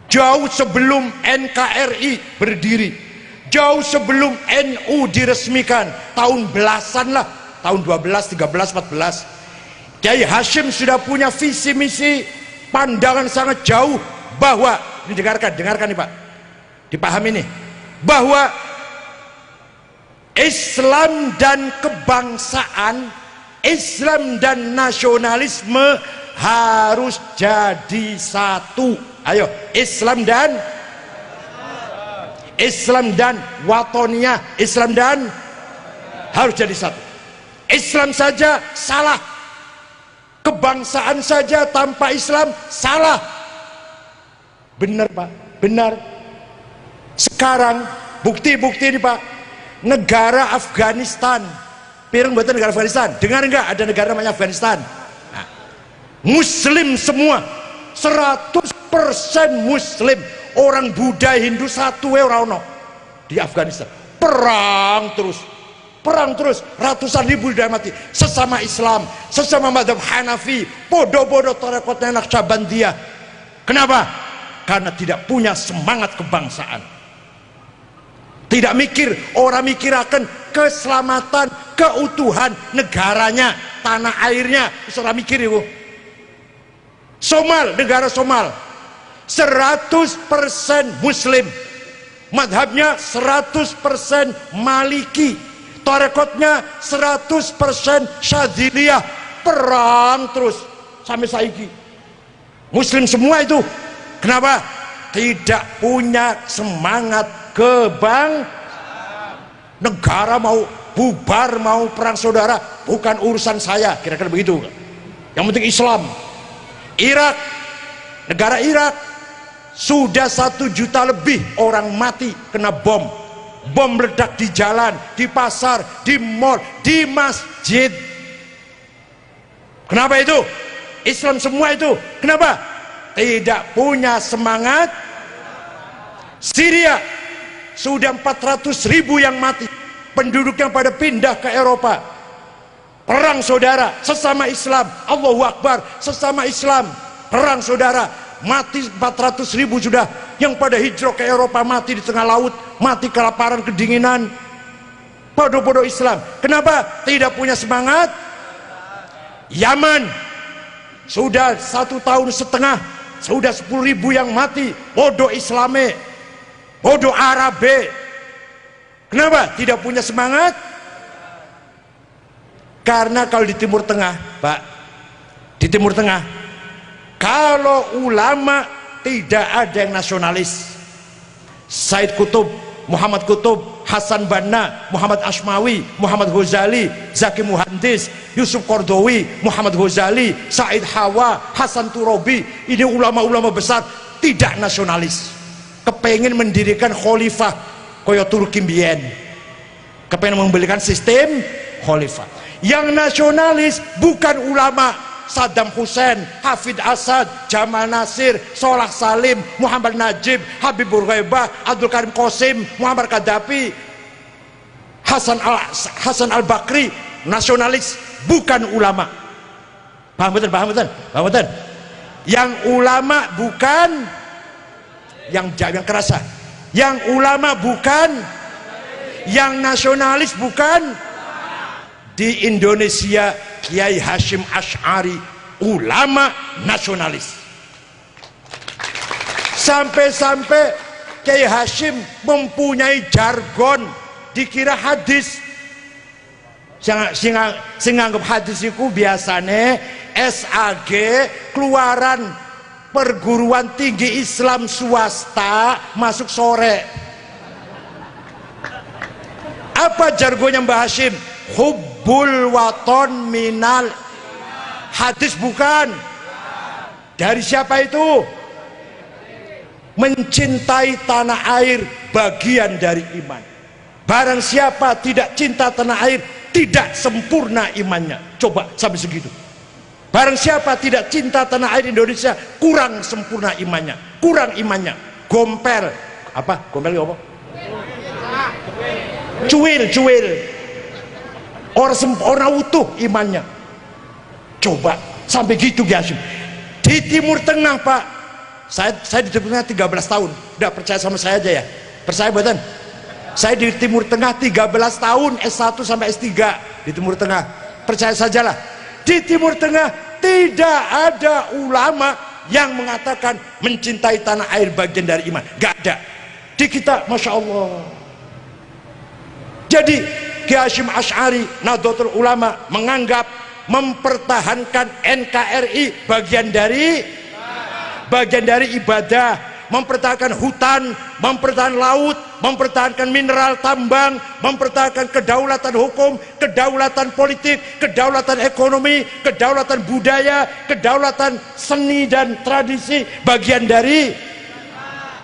Speaker 3: jauh sebelum NKRI berdiri, jauh sebelum NU diresmikan, tahun belasan lah, tahun 12, 13, 14. Kiai Hasyim sudah punya visi misi pandangan sangat jauh bahwa, ini dengarkan nih Pak, dipahami nih, bahwa Islam dan kebangsaan, Islam dan nasionalisme harus jadi satu. Ayo, Islam dan watonia, Islam dan harus jadi satu. Islam saja salah, kebangsaan saja tanpa Islam salah. Benar Pak, benar. Sekarang bukti-bukti ini Pak, negara Afghanistan, pireng buatan negara Afghanistan, dengar enggak ada negara namanya Afghanistan? Nah, Muslim semua, 100% Muslim, orang Buddha, Hindu satu orang di Afghanistan. Perang terus, ratusan ribu sudah mati. Sesama Islam, sesama madhab Hanafi, bodoh-bodoh tarekatnya Naqsyabandiyah. Kenapa? Karena tidak punya semangat kebangsaan. Tidak mikir, orang mikirakan keselamatan, keutuhan negaranya, tanah airnya. Orang mikir itu. Somal, negara Somal, 100% Muslim, madhabnya 100% Maliki, tarekatnya 100% Syadziliyah. Perang terus sampai saiki. Muslim semua itu. Kenapa? Tidak punya semangat negara mau bubar, mau perang saudara, bukan urusan saya, kira-kira begitu. Yang penting Islam. Irak, negara Irak, sudah 1 juta lebih orang mati kena bom meledak di jalan, di pasar, di mall, di masjid. Kenapa itu? Islam semua itu. Kenapa? Tidak punya semangat. Syria sudah 400.000 yang mati, penduduk yang pada pindah ke Eropa. Perang saudara, sesama Islam, Allahu Akbar, sesama Islam, perang saudara, mati 400.000 sudah, yang pada hijrah ke Eropa mati di tengah laut, mati kelaparan, kedinginan. Bodoh-bodoh Islam. Kenapa? Tidak punya semangat. Yaman sudah 1,5 tahun, sudah 10.000 yang mati, bodoh Islame, bodoh Arabe. Kenapa? Tidak punya semangat. Karena kalau di Timur Tengah Pak, di Timur Tengah, kalau ulama tidak ada yang nasionalis. Said Qutb, Muhammad Qutb, Hasan Banna, Muhammad Ashmawi, Muhammad Ghazali, Zaki Muhandis, Yusuf Qardawi, Muhammad Ghazali, Said Hawa, Hasan Turabi, ini ulama-ulama besar tidak nasionalis. Kepengen mendirikan khalifah kaya Turki mbiyen, kepengen membelikan sistem khalifah. Yang nasionalis bukan ulama, Saddam Hussein, Hafid Asad, Jamal Nasir, Solah Salim, Muhammad Najib, Habib Bourguiba, Abdul Karim Qasim, Muhammad Gaddafi, Hasan Al-Bakri. Nasionalis bukan ulama. Paham betul? Yang ulama bukan yang kerasa. Yang ulama bukan, yang nasionalis bukan. Di Indonesia Kiai Hashim Asy'ari ulama nasionalis. Sampai-sampai Kiai Hashim mempunyai jargon, dikira hadis. Sing anggap hadis itu biasanya SAG, keluaran perguruan tinggi Islam swasta, masuk sore. Apa jargonnya Mbah Hashim? Hubbul waton minal hadis. Bukan. Dari siapa itu? Mencintai tanah air bagian dari iman. Barang siapa tidak cinta tanah air, tidak sempurna imannya. Coba sampai segitu. Barang siapa tidak cinta tanah air Indonesia, kurang sempurna imannya, kurang imannya. Gompel. Apa? Gompel apa? Cuil. Orang utuh imannya. Coba sampai gitu Hashim. Di Timur Tengah Pak, saya di Timur Tengah 13 tahun. Udah percaya sama saya aja ya. Percaya buatan? Saya di Timur Tengah 13 tahun, S1 sampai S3 di Timur Tengah. Percaya sajalah. Di Timur Tengah tidak ada ulama yang mengatakan mencintai tanah air bagian dari iman. Gak ada di kita, Masya Allah. Jadi Kiai Hasyim Asy'ari Nahdlatul Ulama menganggap mempertahankan NKRI bagian dari ibadah, mempertahankan hutan, mempertahankan laut, mempertahankan mineral tambang, mempertahankan kedaulatan hukum, kedaulatan politik, kedaulatan ekonomi, kedaulatan budaya, kedaulatan seni dan tradisi bagian dari.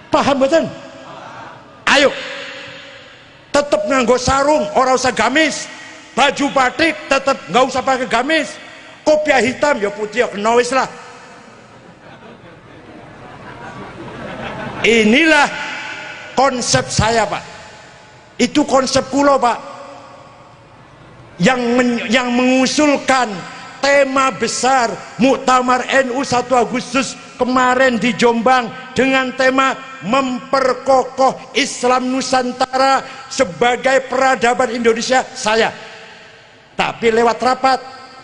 Speaker 3: Paham betul? Ayo tetap nganggo sarung, orang usah gamis. Baju batik tetap nggak usah pakai gamis. Kopiah hitam ya putih ya kenawis lah. Inilah konsep saya, Pak. Itu konsep kulo, Pak, yang mengusulkan tema besar Muktamar NU 1 Agustus kemarin di Jombang dengan tema memperkokoh Islam Nusantara sebagai peradaban Indonesia. Saya tapi lewat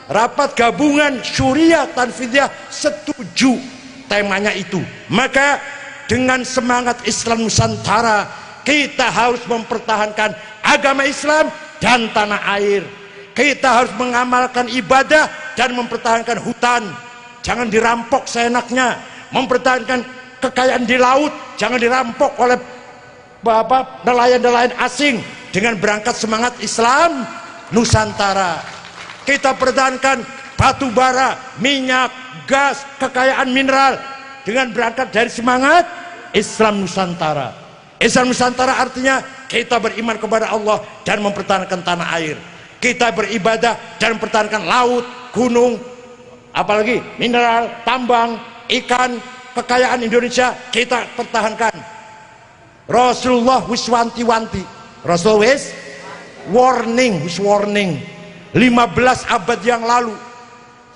Speaker 3: rapat gabungan Syuriah Tanfidiyah setuju temanya itu. Maka dengan semangat Islam Nusantara kita harus mempertahankan agama Islam dan tanah air. Kita harus mengamalkan ibadah dan mempertahankan hutan, jangan dirampok seenaknya. Mempertahankan kekayaan di laut, jangan dirampok oleh nelayan-nelayan asing. Dengan berangkat semangat Islam Nusantara, kita pertahankan batu bara, minyak, gas, kekayaan mineral dengan berangkat dari semangat Islam Nusantara. Islam Nusantara artinya kita beriman kepada Allah dan mempertahankan tanah air. Kita beribadah dan mempertahankan laut, gunung, apalagi mineral, tambang, ikan, kekayaan Indonesia kita pertahankan. Rasulullah wiswanti-wanti, Rasul warning 15 abad yang lalu,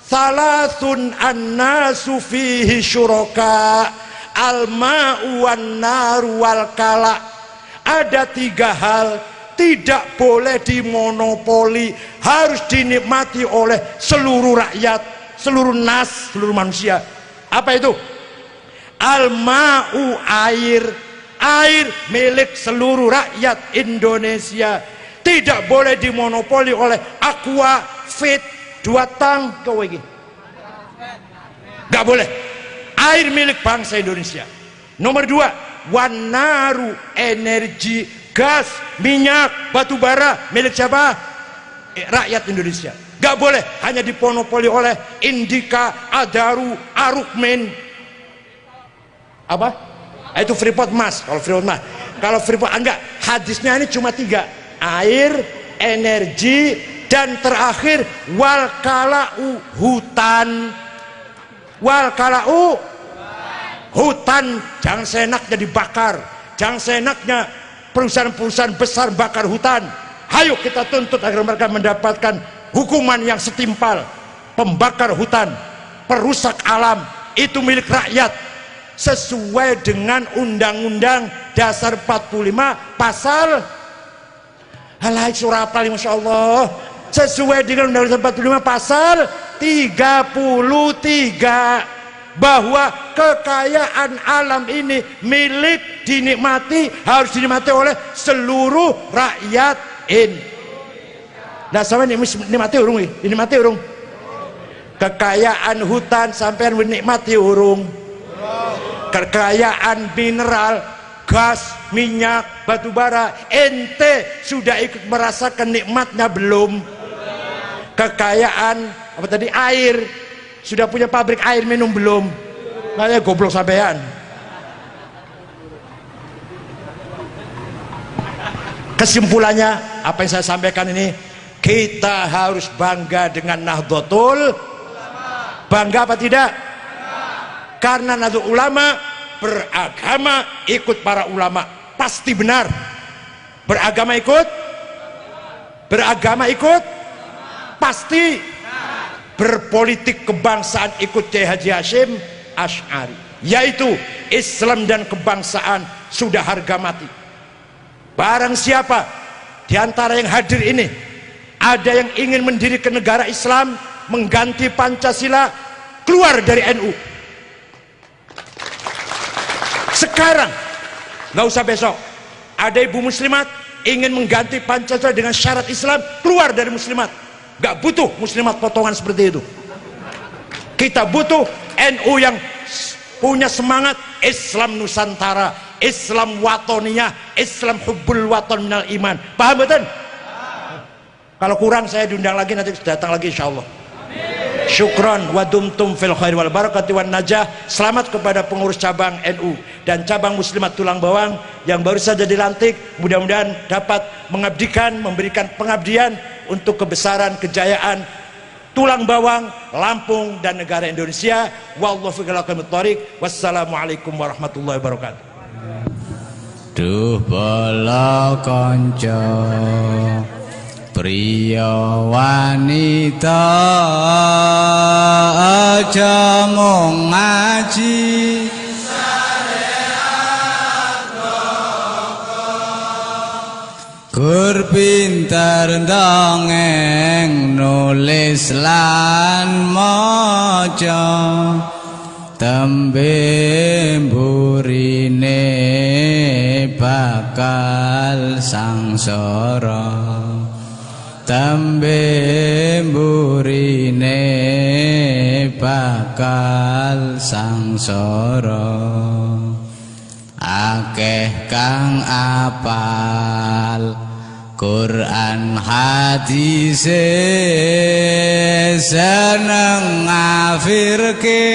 Speaker 3: salasun annasu fihi syuraka al-ma'u wan naru wal kala. Ada 3 hal tidak boleh dimonopoli, harus dinikmati oleh seluruh rakyat, seluruh nas, seluruh manusia. Apa itu? Al-ma'u, air milik seluruh rakyat Indonesia, tidak boleh dimonopoli oleh Aqua, Fit, 2 tang kowe iki. Gak boleh. Air milik bangsa Indonesia. Nomor 2, wanaru, energi, gas, minyak, batu bara milik siapa? Rakyat Indonesia. Gak boleh hanya dimonopoli oleh Indika, Adaru, Arukmin. Apa? Itu Freeport Mas. Kalau Freeport enggak. Hadisnya ini cuma 3. Air, energi, dan terakhir wal kala'u, hutan. Wal kala'u, hutan jangan seenaknya dibakar, jangan seenaknya perusahaan-perusahaan besar bakar hutan. Ayo kita tuntut agar mereka mendapatkan hukuman yang setimpal. Pembakar hutan, perusak alam, itu milik rakyat sesuai dengan Undang-Undang Dasar 45 pasal halai surah apa, Masya Allah, sesuai dengan Undang-Undang 45 pasal 33, bahwa kekayaan alam ini milik dinikmati, harus dinikmati oleh seluruh rakyat Indonesia. Nah, sampai dinikmati urung, dinikmati urung. Kekayaan hutan sampai menikmati urung. Kekayaan mineral, gas, minyak, batu bara, ente sudah ikut merasakan nikmatnya belum? Kekayaan apa tadi, air, sudah punya pabrik air minum belum? Makanya goblok sampean. Kesimpulannya apa yang saya sampaikan ini, kita harus bangga dengan Nahdlatul. Bangga apa tidak? Karena Nahdlatul Ulama beragama ikut para ulama, pasti benar. Beragama ikut pasti. Berpolitik kebangsaan ikut Kiai Haji Hasyim Asy'ari, yaitu Islam dan kebangsaan sudah harga mati. Barang siapa di antara yang hadir ini ada yang ingin mendirikan negara Islam mengganti Pancasila, keluar dari NU. sekarang, nggak usah besok. Ada ibu muslimat ingin mengganti Pancasila dengan syarat Islam, keluar dari muslimat. Nggak butuh muslimat potongan seperti itu. Kita butuh NU yang punya semangat Islam Nusantara, Islam Watoniyah, Islam Hubbul Waton minal iman. Paham betul? Kalau kurang saya diundang lagi, nanti datang lagi insyaallah. Syukran wa dumtum fil khair wal barakati wan najah. Selamat kepada pengurus cabang NU dan cabang Muslimat Tulang Bawang yang baru saja dilantik. Mudah-mudahan dapat mengabdikan, memberikan pengabdian untuk kebesaran, kejayaan Tulang Bawang, Lampung dan negara Indonesia. Wallahu fi aqwamit thariq. Wassalamualaikum warahmatullahi wabarakatuh.
Speaker 1: Duh bala kanca priya wanita aja mung ngaji gur pinter ndongeng nulis lan maca tembe mburine bakal sangsara tembe mburine bakal sangsara akeh kang apal Quran hadise seneng ngafirke